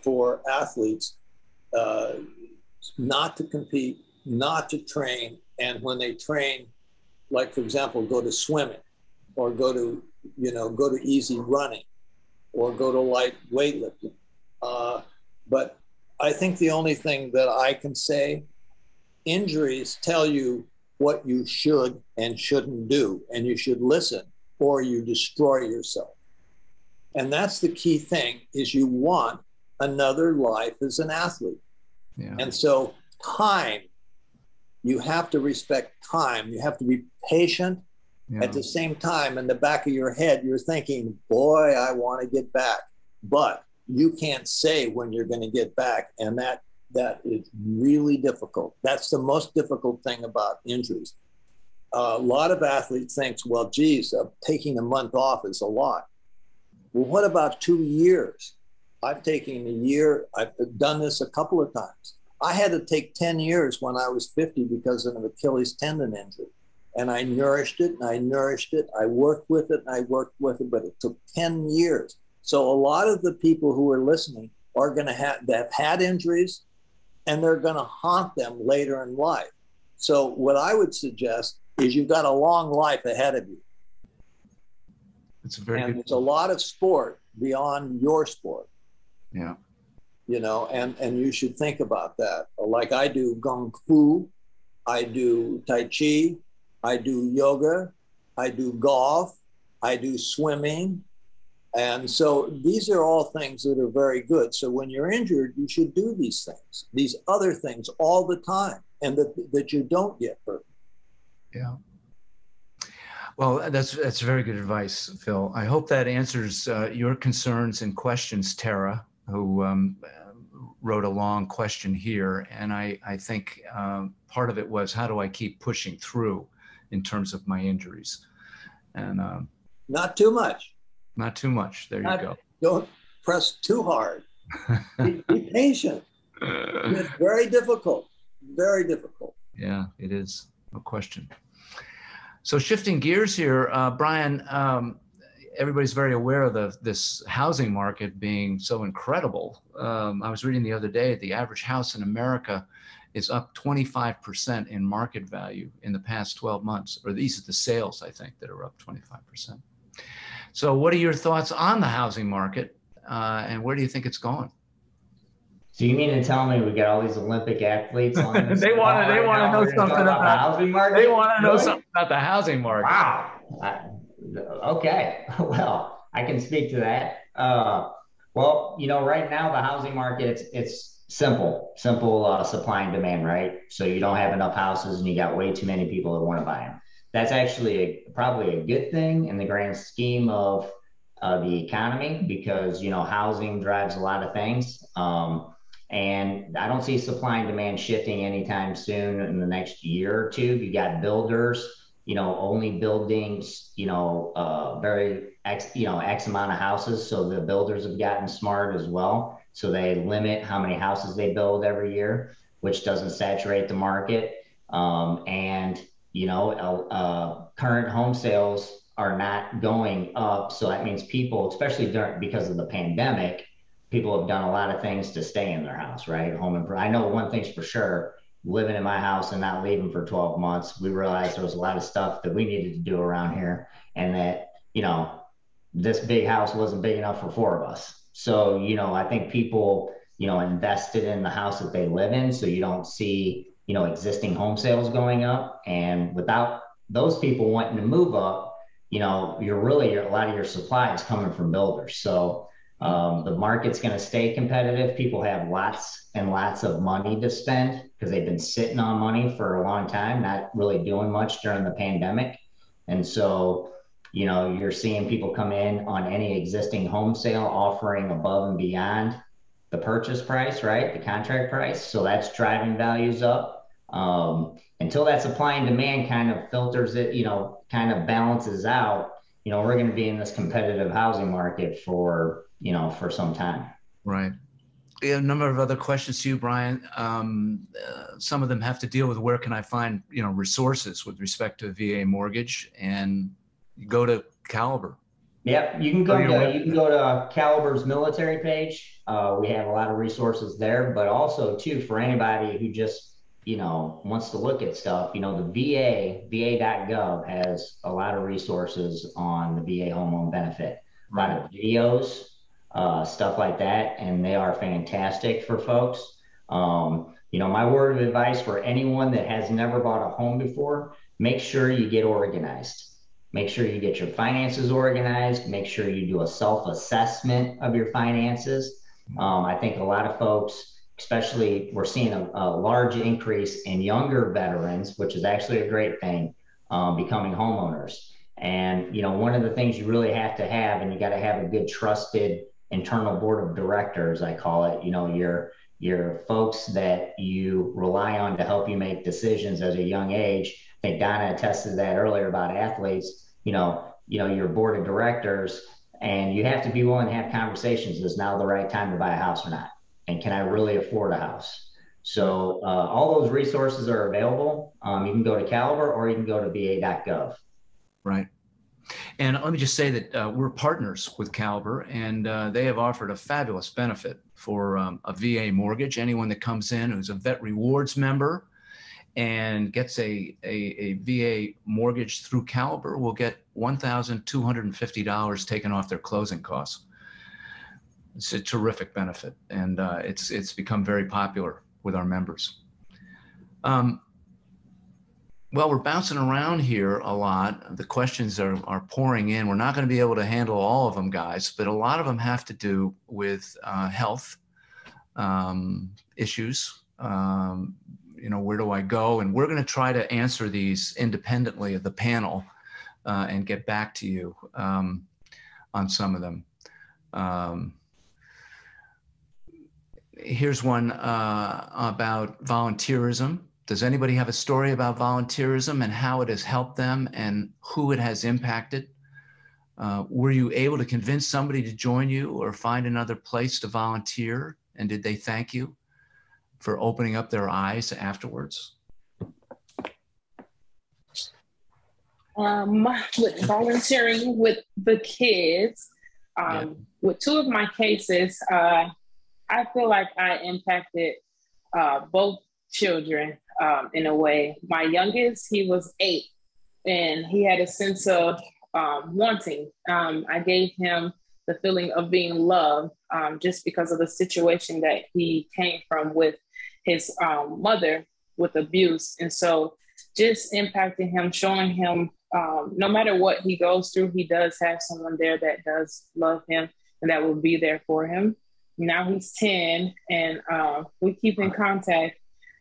for athletes not to compete, not to train. And when they train, like for example, go to swimming or go to, go to easy running, or go to light weightlifting. But I think the only thing that I can say, injuries tell you what you should and shouldn't do, and you should listen or you destroy yourself. And that's the key thing, is you want another life as an athlete. Yeah. And so time, you have to respect time. You have to be patient. Yeah. At the same time, in the back of your head, you're thinking, boy, I want to get back. But you can't say when you're going to get back. And that is really difficult. That's the most difficult thing about injuries. A lot of athletes think, well, geez, taking a month off is a lot. Well, what about 2 years? I've taken a year. I've done this a couple of times. I had to take 10 years when I was 50 because of an Achilles tendon injury. And I nourished it and I nourished it. I worked with it and I worked with it, but it took 10 years. So a lot of the people who are listening are going to have had injuries, and they're going to haunt them later in life. So what I would suggest is you've got a long life ahead of you. It's a very good. There's a lot of sport beyond your sport. Yeah. And you should think about that. Like I do Kung Fu, I do Tai Chi, I do yoga, I do golf, I do swimming. And so these are all things that are very good. So when you're injured, you should do these things, these other things all the time, and that you don't get hurt. Yeah. Well, that's very good advice, Phil. I hope that answers your concerns and questions, Tara, who wrote a long question here. And I think part of it was, how do I keep pushing through in terms of my injuries? And not too much. Not too much. There you go. Don't press too hard. Be patient. It's very difficult. Very difficult. Yeah, it is. No question. So shifting gears here, Bryan, everybody's very aware of this housing market being so incredible. I was reading the other day, the average house in America is up 25% in market value in the past 12 months, or these are the sales, I think, that are up 25%. So what are your thoughts on the housing market, and where do you think it's going? So you mean to tell me we got all these Olympic athletes on this? They want to know something about the housing market? They want to know something about the housing market. Wow. Okay. Well, I can speak to that. Well, right now the housing market, it's simple supply and demand, right? So you don't have enough houses and you got way too many people that want to buy them. That's actually probably a good thing in the grand scheme of the economy, because, housing drives a lot of things. And I don't see supply and demand shifting anytime soon in the next year or two. You got builders, only building, X amount of houses. So the builders have gotten smart as well. So they limit how many houses they build every year, which doesn't saturate the market. Current home sales are not going up. So that means people, especially because of the pandemic, people have done a lot of things to stay in their house, right? I know one thing's for sure, living in my house and not leaving for 12 months, we realized there was a lot of stuff that we needed to do around here, and that, this big house wasn't big enough for 4 of us. So, I think people, invested in the house that they live in. So you don't see, existing home sales going up. And without those people wanting to move up, a lot of your supply is coming from builders. So the market's going to stay competitive. People have lots and lots of money to spend because they've been sitting on money for a long time, not really doing much during the pandemic. And so, you're seeing people come in on any existing home sale offering above and beyond the purchase price, right? The contract price. So that's driving values up. Until that supply and demand kind of filters it, kind of balances out, we're going to be in this competitive housing market for some time. Right. A number of other questions to you, Bryan. Some of them have to deal with where can I find, resources with respect to VA mortgage, and you go to Caliber. Yep, you can go to Caliber's military page. We have a lot of resources there, but also too, for anybody who just, wants to look at stuff, the va.gov has a lot of resources on the VA home loan benefit, a lot of videos, stuff like that, and they are fantastic for folks. My word of advice for anyone that has never bought a home before, make sure you get organized. Make sure you get your finances organized. Make sure you do a self-assessment of your finances. I think a lot of folks, especially we're seeing a large increase in younger veterans, which is actually a great thing, becoming homeowners. And, one of the things you really have to have, and you got to have a good trusted internal board of directors, I call it, your folks that you rely on to help you make decisions at a young age. I think Donna attested to that earlier about athletes, your board of directors, and you have to be willing to have conversations. Is now the right time to buy a house or not? And can I really afford a house? So all those resources are available. You can go to Caliber or you can go to va.gov. Right. And let me just say that we're partners with Caliber, and they have offered a fabulous benefit for a VA mortgage. Anyone that comes in who's a Vet Rewards member and gets a VA mortgage through Caliber will get $1,250 taken off their closing costs. It's a terrific benefit, and it's become very popular with our members. Well, we're bouncing around here a lot. The questions are pouring in. We're not going to be able to handle all of them, guys, but a lot of them have to do with health issues. Where do I go? And we're going to try to answer these independently of the panel and get back to you on some of them. Here's one about volunteerism. Does anybody have a story about volunteerism and how it has helped them and who it has impacted? Were you able to convince somebody to join you or find another place to volunteer? And did they thank you for opening up their eyes afterwards? With volunteering with the kids, with two of my cases, I feel like I impacted both children in a way. My youngest, he was 8, and he had a sense of wanting. I gave him the feeling of being loved just because of the situation that he came from with his mother with abuse. And so just impacting him, showing him no matter what he goes through, he does have someone there that does love him and that will be there for him. Now he's 10 and we keep in contact.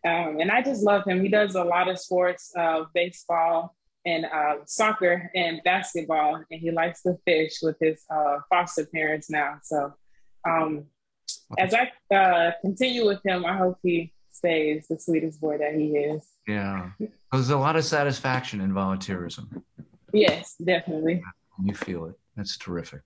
And I just love him. He does a lot of sports, baseball and soccer and basketball. And he likes to fish with his foster parents now. So as I continue with him, I hope he stays the sweetest boy that he is. Yeah. There's a lot of satisfaction in volunteerism. Yes, definitely. You feel it. That's terrific.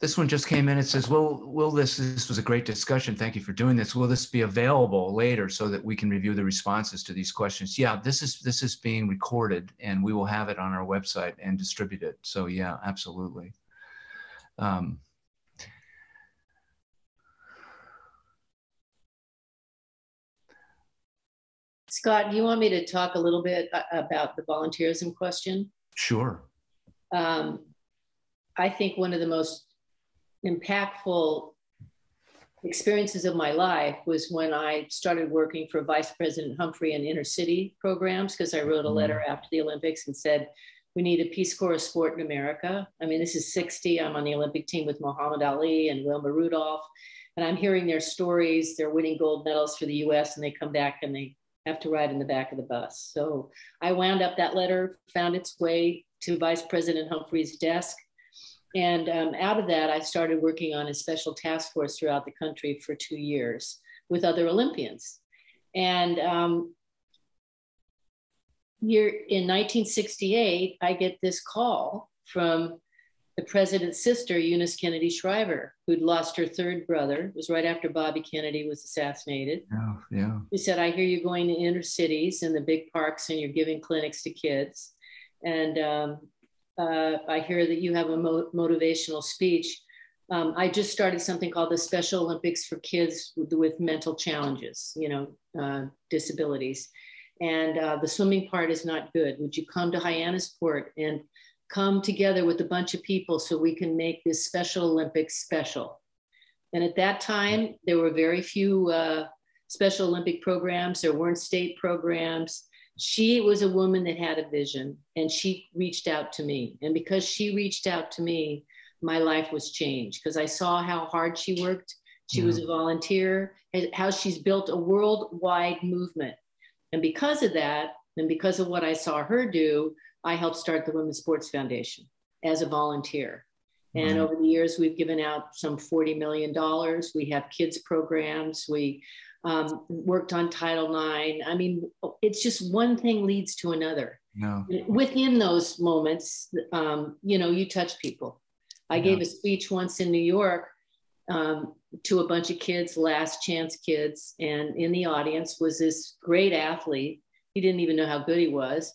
This one just came in. It says, will this was a great discussion. Thank you for doing this. Will this be available later so that we can review the responses to these questions? Yeah, this is being recorded and we will have it on our website and distribute it. So yeah, absolutely. Scott, do you want me to talk a little bit about the volunteerism question? Sure. I think one of the most impactful experiences of my life was when I started working for Vice President Humphrey in inner city programs, because I wrote a letter after the Olympics and said, we need a Peace Corps of sport in America. I mean, this is 60. I'm on the Olympic team with Muhammad Ali and Wilma Rudolph, and I'm hearing their stories. They're winning gold medals for the US and they come back and they have to ride in the back of the bus. So I wound up that letter, found its way to Vice President Humphrey's desk. And out of that, I started working on a special task force throughout the country for 2 years with other Olympians. And in 1968, I get this call from the president's sister, Eunice Kennedy Shriver, who'd lost her third brother. It was right after Bobby Kennedy was assassinated. Yeah. She said, I hear you're going to inner cities and the big parks and you're giving clinics to kids. And I hear that you have a motivational speech I just started something called the Special Olympics for kids with mental challenges, disabilities. And the swimming part is not good. Would you come to Hyannisport and come together with a bunch of people so we can make this Special Olympics special? And at that time, there were very few Special Olympic programs. There weren't state programs. She was a woman that had a vision, and she reached out to me. And because she reached out to me, my life was changed, because I saw how hard she worked. She was a volunteer, how she's built a worldwide movement. And because of that, and because of what I saw her do, I helped start the Women's Sports Foundation as a volunteer. And over the years, we've given out some $40 million. We have kids programs. We worked on Title IX. I mean, it's just one thing leads to another. No. Within those moments, you touch people. I gave a speech once in New York to a bunch of kids, last chance kids. And in the audience was this great athlete. He didn't even know how good he was.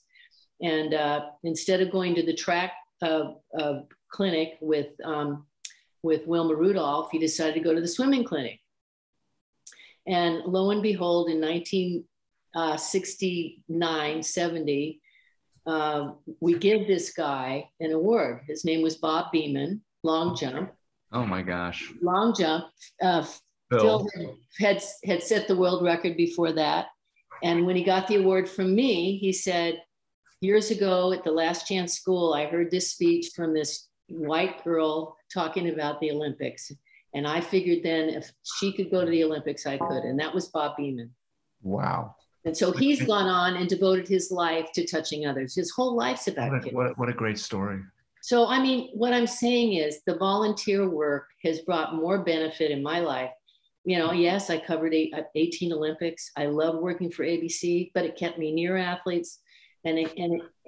And instead of going to the track clinic with Wilma Rudolph, he decided to go to the swimming clinic. And lo and behold, in 1969, 70, we give this guy an award. His name was Bob Beeman, long jump. Oh my gosh. Long jump. Phil had set the world record before that. And when he got the award from me, he said, years ago at the Last Chance School, I heard this speech from this white girl talking about the Olympics. And I figured then if she could go to the Olympics, I could. And that was Bob Beeman. Wow. And so he's gone on and devoted his life to touching others. His whole life's about kids. What a great story. So, I mean, what I'm saying is the volunteer work has brought more benefit in my life. Yes, I covered 18 Olympics. I love working for ABC, but it kept me near athletes. And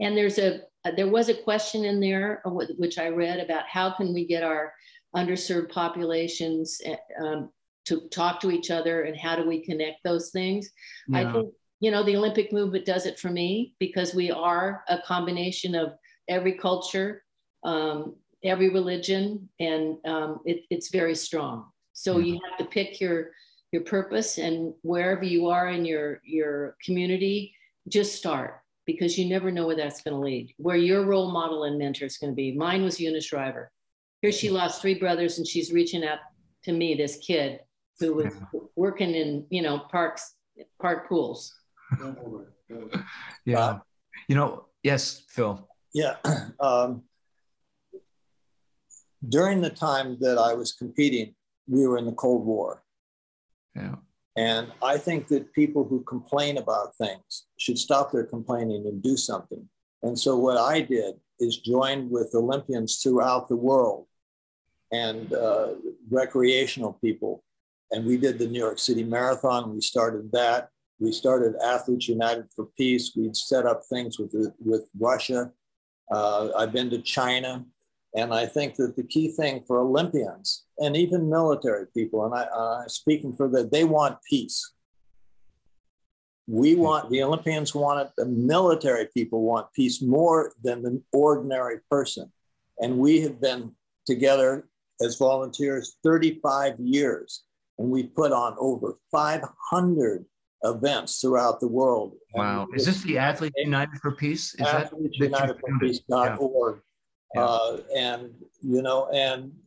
there was a question in there, which I read, about how can we get our underserved populations to talk to each other, and how do we connect those things? Yeah. I think, the Olympic movement does it for me, because we are a combination of every culture, every religion, and it's very strong. So you have to pick your purpose, and wherever you are in your community, just start, because you never know where that's going to lead, where your role model and mentor is going to be. Mine was Eunice Shriver. Here she lost 3 brothers, and she's reaching out to me, this kid who was working in, park pools. Yeah. Yes, Phil. Yeah. During the time that I was competing, we were in the Cold War. Yeah. And I think that people who complain about things should stop their complaining and do something. And so what I did is joined with Olympians throughout the world and recreational people. And we did the New York City Marathon. We started that. We started Athletes United for Peace. We'd set up things with Russia. I've been to China. And I think that the key thing for Olympians and even military people, and I'm speaking for that, they want peace. The Olympians want it, the military people want peace more than the ordinary person. And we have been together as volunteers 35 years, and we put on over 500 events throughout the world. Wow. Is this the Athletes United for Peace? Is AthletesUnitedForPeace.org. And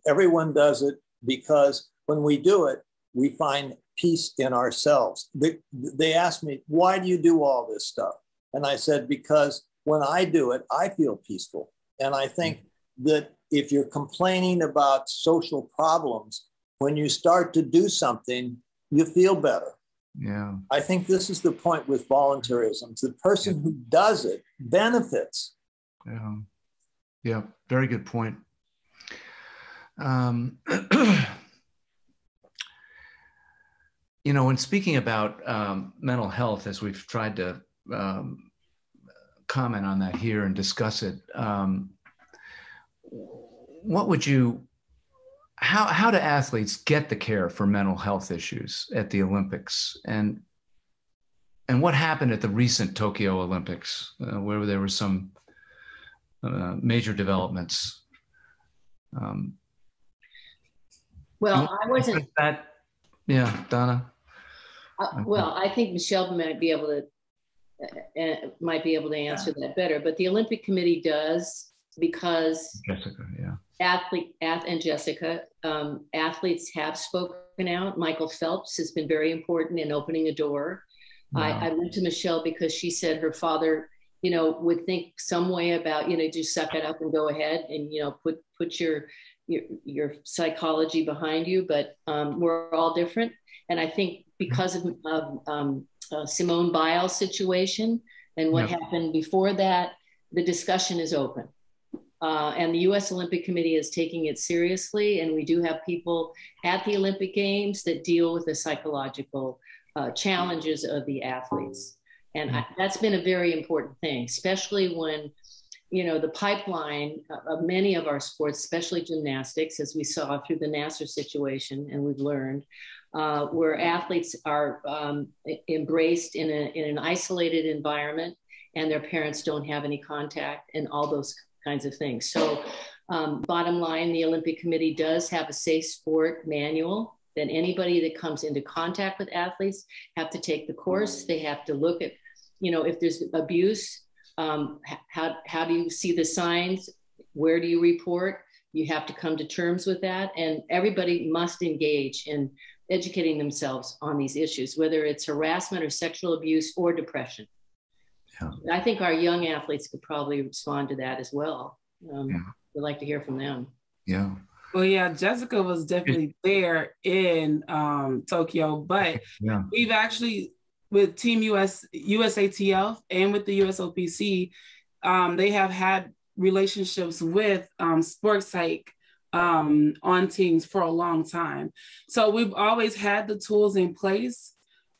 everyone does it because when we do it, we find peace in ourselves. They asked me, why do you do all this stuff? And I said, because when I do it, I feel peaceful. And I think that if you're complaining about social problems, when you start to do something, you feel better. Yeah. I think this is the point with volunteerism. The person who does it benefits. Yeah. Yeah, very good point. When speaking about mental health, as we've tried to comment on that here and discuss it, how do athletes get the care for mental health issues at the Olympics? And what happened at the recent Tokyo Olympics, where there were some major developments? Well, I wasn't. That, yeah, Donna. Well, I think Michelle might be able to answer that better. But the Olympic Committee does, because Jessica, yeah. Athletes have spoken out. Michael Phelps has been very important in opening a door. Yeah. I went to Michelle because she said her father, would think some way about, just suck it up and go ahead and, put your psychology behind you. But we're all different. And I think because of Simone Biles' situation and what happened before that, the discussion is open. And the U.S. Olympic Committee is taking it seriously. And we do have people at the Olympic Games that deal with the psychological challenges of the athletes. And that's been a very important thing, especially when, the pipeline of many of our sports, especially gymnastics, as we saw through the Nassar situation, and we've learned, where athletes are embraced in an isolated environment and their parents don't have any contact and all those kinds of things. So bottom line, the Olympic Committee does have a safe sport manual that anybody that comes into contact with athletes have to take the course. They have to look at, if there's abuse, how do you see the signs? Where do you report? You have to come to terms with that. And everybody must engage in educating themselves on these issues, whether it's harassment or sexual abuse or depression. Yeah. I think our young athletes could probably respond to that as well. We'd like to hear from them. Yeah. Well, yeah, Jessica was definitely there in Tokyo, but we've actually, with Team USATF and with the USOPC, they have had relationships with sports psych on teams for a long time. So we've always had the tools in place.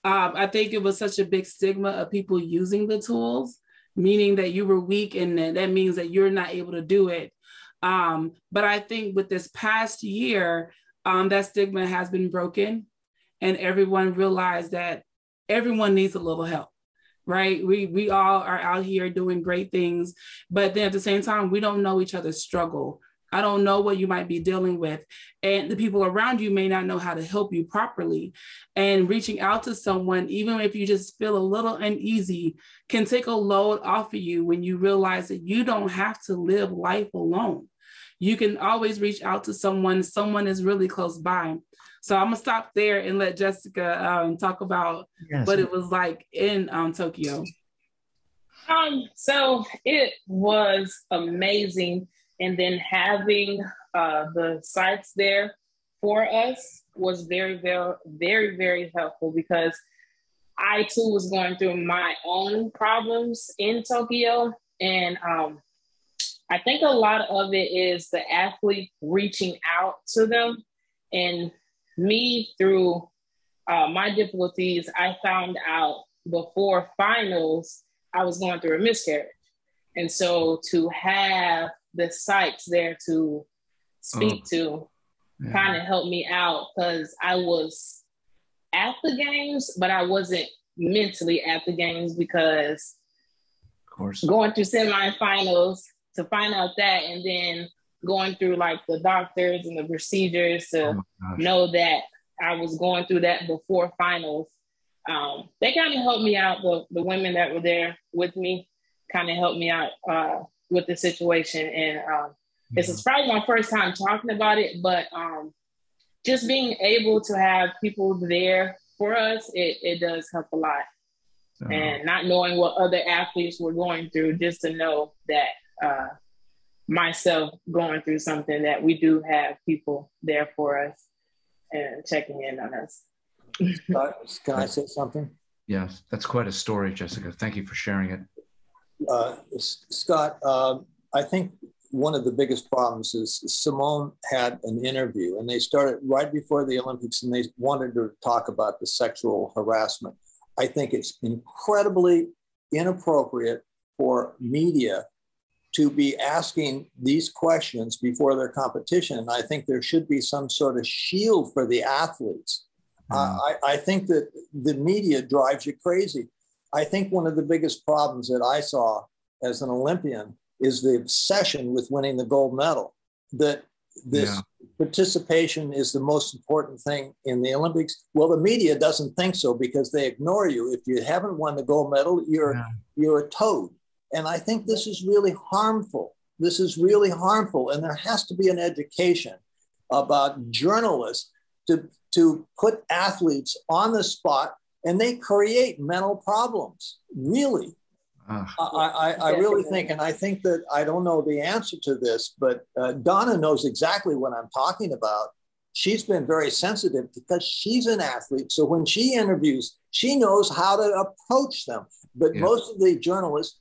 I think it was such a big stigma of people using the tools, meaning that you were weak and that means that you're not able to do it. But I think with this past year, that stigma has been broken and everyone realized that everyone needs a little help, right? We all are out here doing great things, but then at the same time, we don't know each other's struggle. I don't know what you might be dealing with. And the people around you may not know how to help you properly. And reaching out to someone, even if you just feel a little uneasy, can take a load off of you when you realize that you don't have to live life alone. You can always reach out to someone. Someone is really close by. So I'm gonna stop there and let Jessica talk about what it was like in Tokyo. So it was amazing. And then having the sites there for us was very, very, very, very helpful because I too was going through my own problems in Tokyo. And I think a lot of it is the athlete reaching out to them. And me, through my difficulties, I found out before finals, I was going through a miscarriage. And so to have the sites there to speak to kind of helped me out because I was at the games, but I wasn't mentally at the games because going through semifinals to find out that, and then going through like the doctors and the procedures to know that I was going through that before finals. They kind of helped me out. The women that were there with me kind of helped me out with the situation. And this is probably my first time talking about it, but just being able to have people there for us, it does help a lot. And not knowing what other athletes were going through, just to know that myself going through something, that we do have people there for us and checking in on us. Can I say something? Yes, that's quite a story, Jessica. Thank you for sharing it. Scott, I think one of the biggest problems is Simone had an interview and they started right before the Olympics and they wanted to talk about the sexual harassment. I think it's incredibly inappropriate for media to be asking these questions before their competition. And I think there should be some sort of shield for the athletes. I think that the media drives you crazy. I think one of the biggest problems that I saw as an Olympian is the obsession with winning the gold medal. That this participation is the most important thing in the Olympics. Well, the media doesn't think so because they ignore you. If you haven't won the gold medal, you're a toad. And I think this is really harmful. This is really harmful. And there has to be an education about journalists to put athletes on the spot, and they create mental problems, really. I really think, and I think that I don't know the answer to this, but Donna knows exactly what I'm talking about. She's been very sensitive because she's an athlete. So when she interviews, she knows how to approach them. But most of the journalists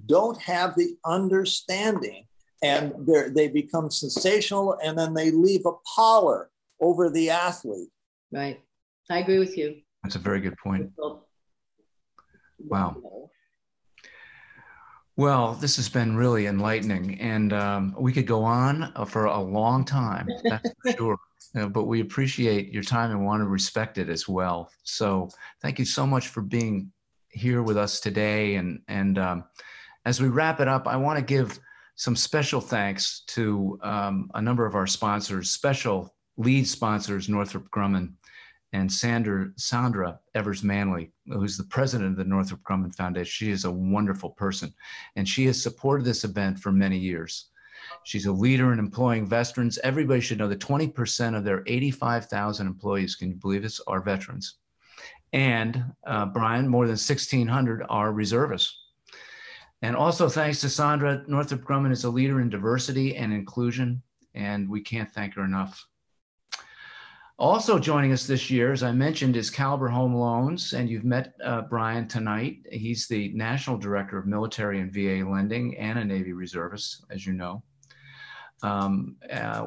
don't have the understanding, and they become sensational, and then they leave a pallor over the athlete. Right. I agree with you. That's a very good point. Wow. Well, this has been really enlightening, and we could go on for a long time, that's for sure. But we appreciate your time and want to respect it as well. So thank you so much for being here with us today. And as we wrap it up, I want to give some special thanks to a number of our sponsors, special lead sponsors, Northrop Grumman and Sandra Evers Manley, who's the president of the Northrop Grumman Foundation. She is a wonderful person, and she has supported this event for many years. She's a leader in employing veterans. Everybody should know that 20% of their 85,000 employees, can you believe this, are veterans. And Bryan, more than 1,600 are reservists. And also thanks to Sandra, Northrop Grumman is a leader in diversity and inclusion, and we can't thank her enough. Also joining us this year, as I mentioned, is Caliber Home Loans, and you've met Bryan tonight. He's the National Director of Military and VA Lending and a Navy reservist, as you know.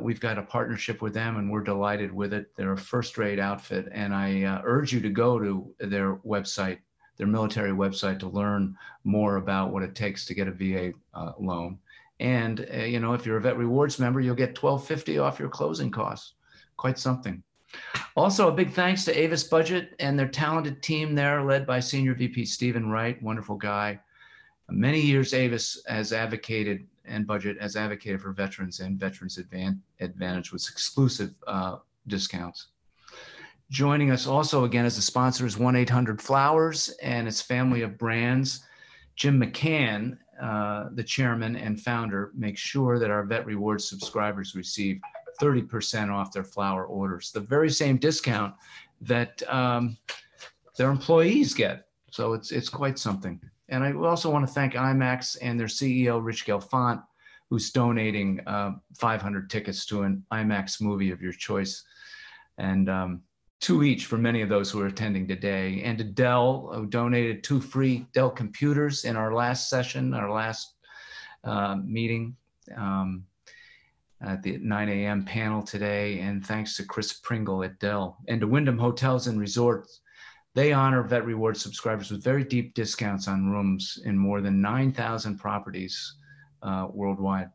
We've got a partnership with them, and we're delighted with it. They're a first-rate outfit, and I urge you to go to their website, their military website, to learn more about what it takes to get a VA loan. And you know, if you're a Vet Rewards member, you'll get $12.50 off your closing costs. Quite something. Also, a big thanks to Avis Budget and their talented team there, led by Senior VP Stephen Wright, wonderful guy. Many years Avis has advocated, and Budget has advocated for veterans and Veterans Advantage with exclusive discounts. Joining us also again as a sponsor is 1-800-Flowers and its family of brands. Jim McCann, the chairman and founder, makes sure that our Vet Rewards subscribers receive 30% off their flower orders, the very same discount that their employees get. So it's quite something. And I also want to thank IMAX and their CEO, Rich Gelfand, who's donating 500 tickets to an IMAX movie of your choice, and 2 each for many of those who are attending today. And to Dell, who donated 2 free Dell computers in our last session, our last meeting. At the 9 a.m. panel today, and thanks to Chris Pringle at Dell. And to Wyndham Hotels and Resorts, they honor Vet Rewards subscribers with very deep discounts on rooms in more than 9,000 properties worldwide.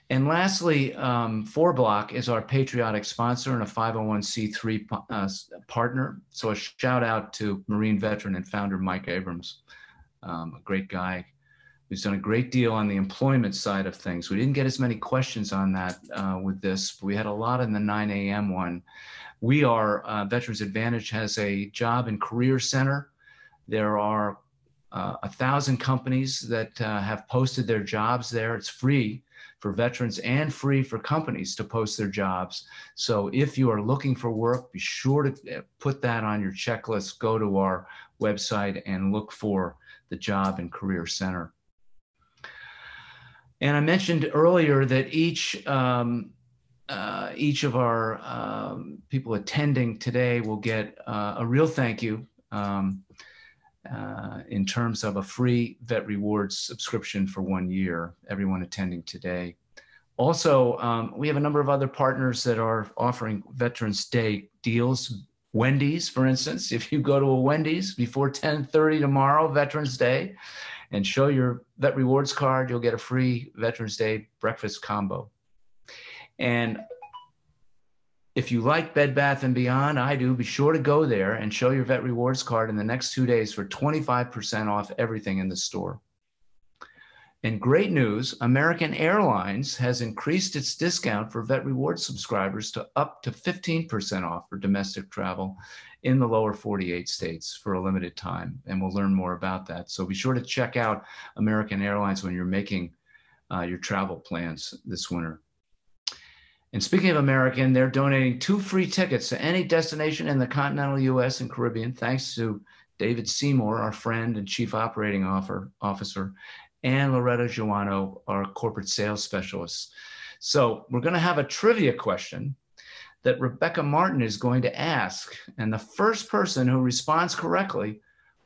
And lastly, 4Block is our patriotic sponsor and a 501c3 partner. So a shout out to Marine veteran and founder Mike Abrams, a great guy who's done a great deal on the employment side of things. We didn't get as many questions on that with this, but we had a lot in the 9 a.m. one. We are, Veterans Advantage has a job and career center. There are 1,000 companies that have posted their jobs there. It's free for veterans and free for companies to post their jobs. So if you are looking for work, be sure to put that on your checklist. Go to our website and look for the Job and Career Center. And I mentioned earlier that each of our people attending today will get a real thank you in terms of a free Vet Rewards subscription for 1 year, everyone attending today. Also, we have a number of other partners that are offering Veterans Day deals. Wendy's, for instance, if you go to a Wendy's before 10:30 tomorrow, Veterans Day, and show your Vet Rewards card, you'll get a free Veterans Day breakfast combo. And if you like Bed Bath & Beyond, I do, be sure to go there and show your Vet Rewards card in the next 2 days for 25% off everything in the store. And great news, American Airlines has increased its discount for Vet Rewards subscribers to up to 15% off for domestic travel in the lower 48 states for a limited time. And we'll learn more about that. So be sure to check out American Airlines when you're making your travel plans this winter. And speaking of American, they're donating 2 free tickets to any destination in the continental US and Caribbean, thanks to David Seymour, our friend and chief operating officer, and Loretta Giuano, our corporate sales specialist. So we're going to have a trivia question that Rebecca Martin is going to ask. And the first person who responds correctly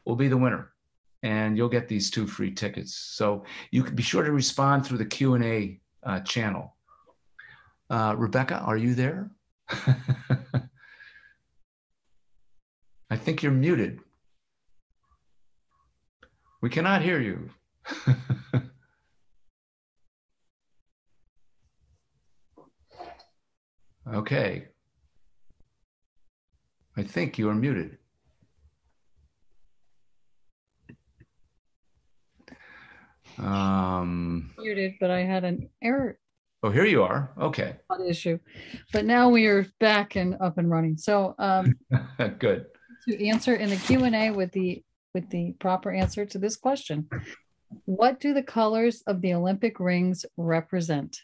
will be the winner. And you'll get these 2 free tickets. So you can be sure to respond through the Q&A channel. Rebecca, are you there? I think you're muted. We cannot hear you. Okay. I think you are muted. Muted, but I had an error. Oh, here you are. Okay. Issue, but now we are back and up and running. So, good. To answer in the Q&A with the proper answer to this question, what do the colors of the Olympic rings represent?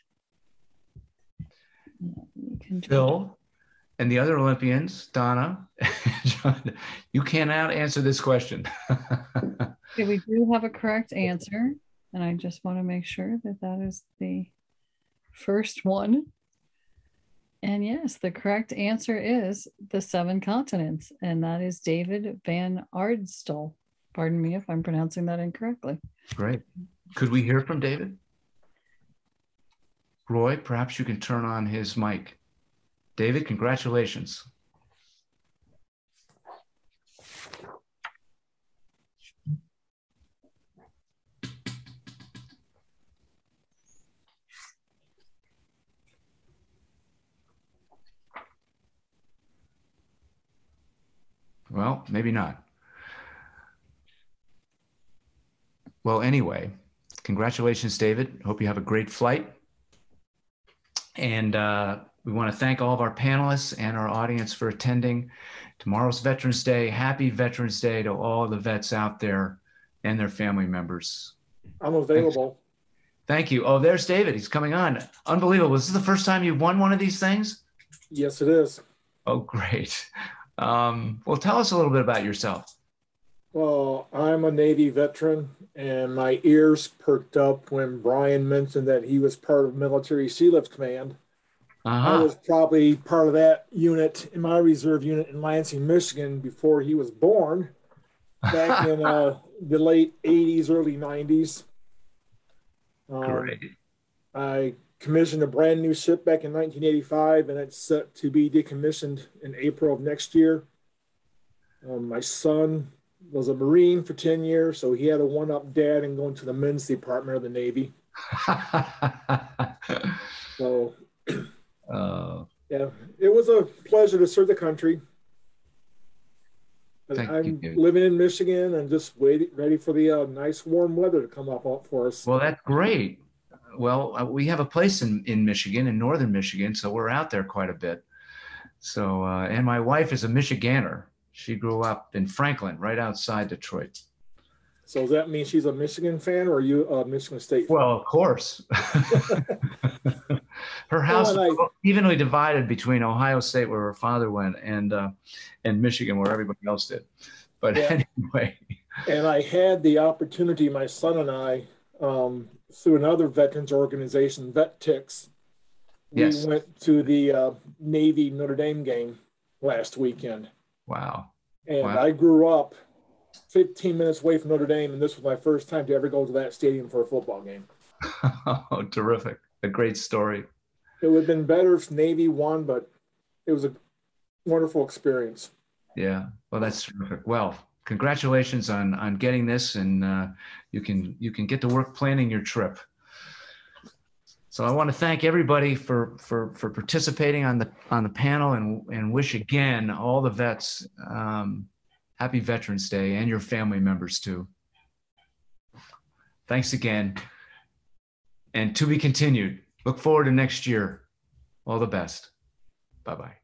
Phil and the other Olympians, Donna, John, you cannot answer this question. Okay, we do have a correct answer, and I just want to make sure that that is the first one. And yes, the correct answer is the 7 continents, and that is David Van Ardstol. Pardon me if I'm pronouncing that incorrectly. Great. Could we hear from David? Roy, perhaps you can turn on his mic. David, congratulations. Well, maybe not. Well, anyway, congratulations, David. Hope you have a great flight. And we want to thank all of our panelists and our audience for attending. Tomorrow's Veterans Day. Happy Veterans Day to all the vets out there and their family members. I'm available. Thank you. Oh, there's David. He's coming on. Unbelievable. Is this the first time you've won one of these things? Yes, it is. Oh, great. Well, tell us a little bit about yourself. Well, I'm a Navy veteran, and my ears perked up when Bryan mentioned that he was part of Military Sea Lift Command. I was probably part of that unit in my reserve unit in Lansing, Michigan before he was born back in the late 80s, early 90s. Great. I commissioned a brand new ship back in 1985, and it's set to be decommissioned in April of next year. My son was a Marine for 10 years, so he had a one-up dad in going to the men's department of the Navy. So, yeah, it was a pleasure to serve the country. I'm living in Michigan and just ready for the nice warm weather to come up for us. Well, that's great. Well, we have a place in Michigan, in northern Michigan, so we're out there quite a bit. So, and my wife is a Michigander. She grew up in Franklin, right outside Detroit. So does that mean she's a Michigan fan, or are you a Michigan State fan? Well, of course. Her house is evenly divided between Ohio State, where her father went, and Michigan, where everybody else did. But anyway. And I had the opportunity, my son and I, through another veterans organization, VetTix, we went to the Navy Notre Dame game last weekend. Wow. And I grew up 15 minutes away from Notre Dame, and this was my first time to ever go to that stadium for a football game. Oh, terrific. A great story. It would have been better if Navy won, but it was a wonderful experience. Yeah, well, that's terrific. Well, congratulations on getting this, and you can get to work planning your trip. So I want to thank everybody for participating on the panel, and wish again all the vets happy Veterans Day, and your family members too. Thanks again, and to be continued. Look forward to next year. All the best. Bye-bye.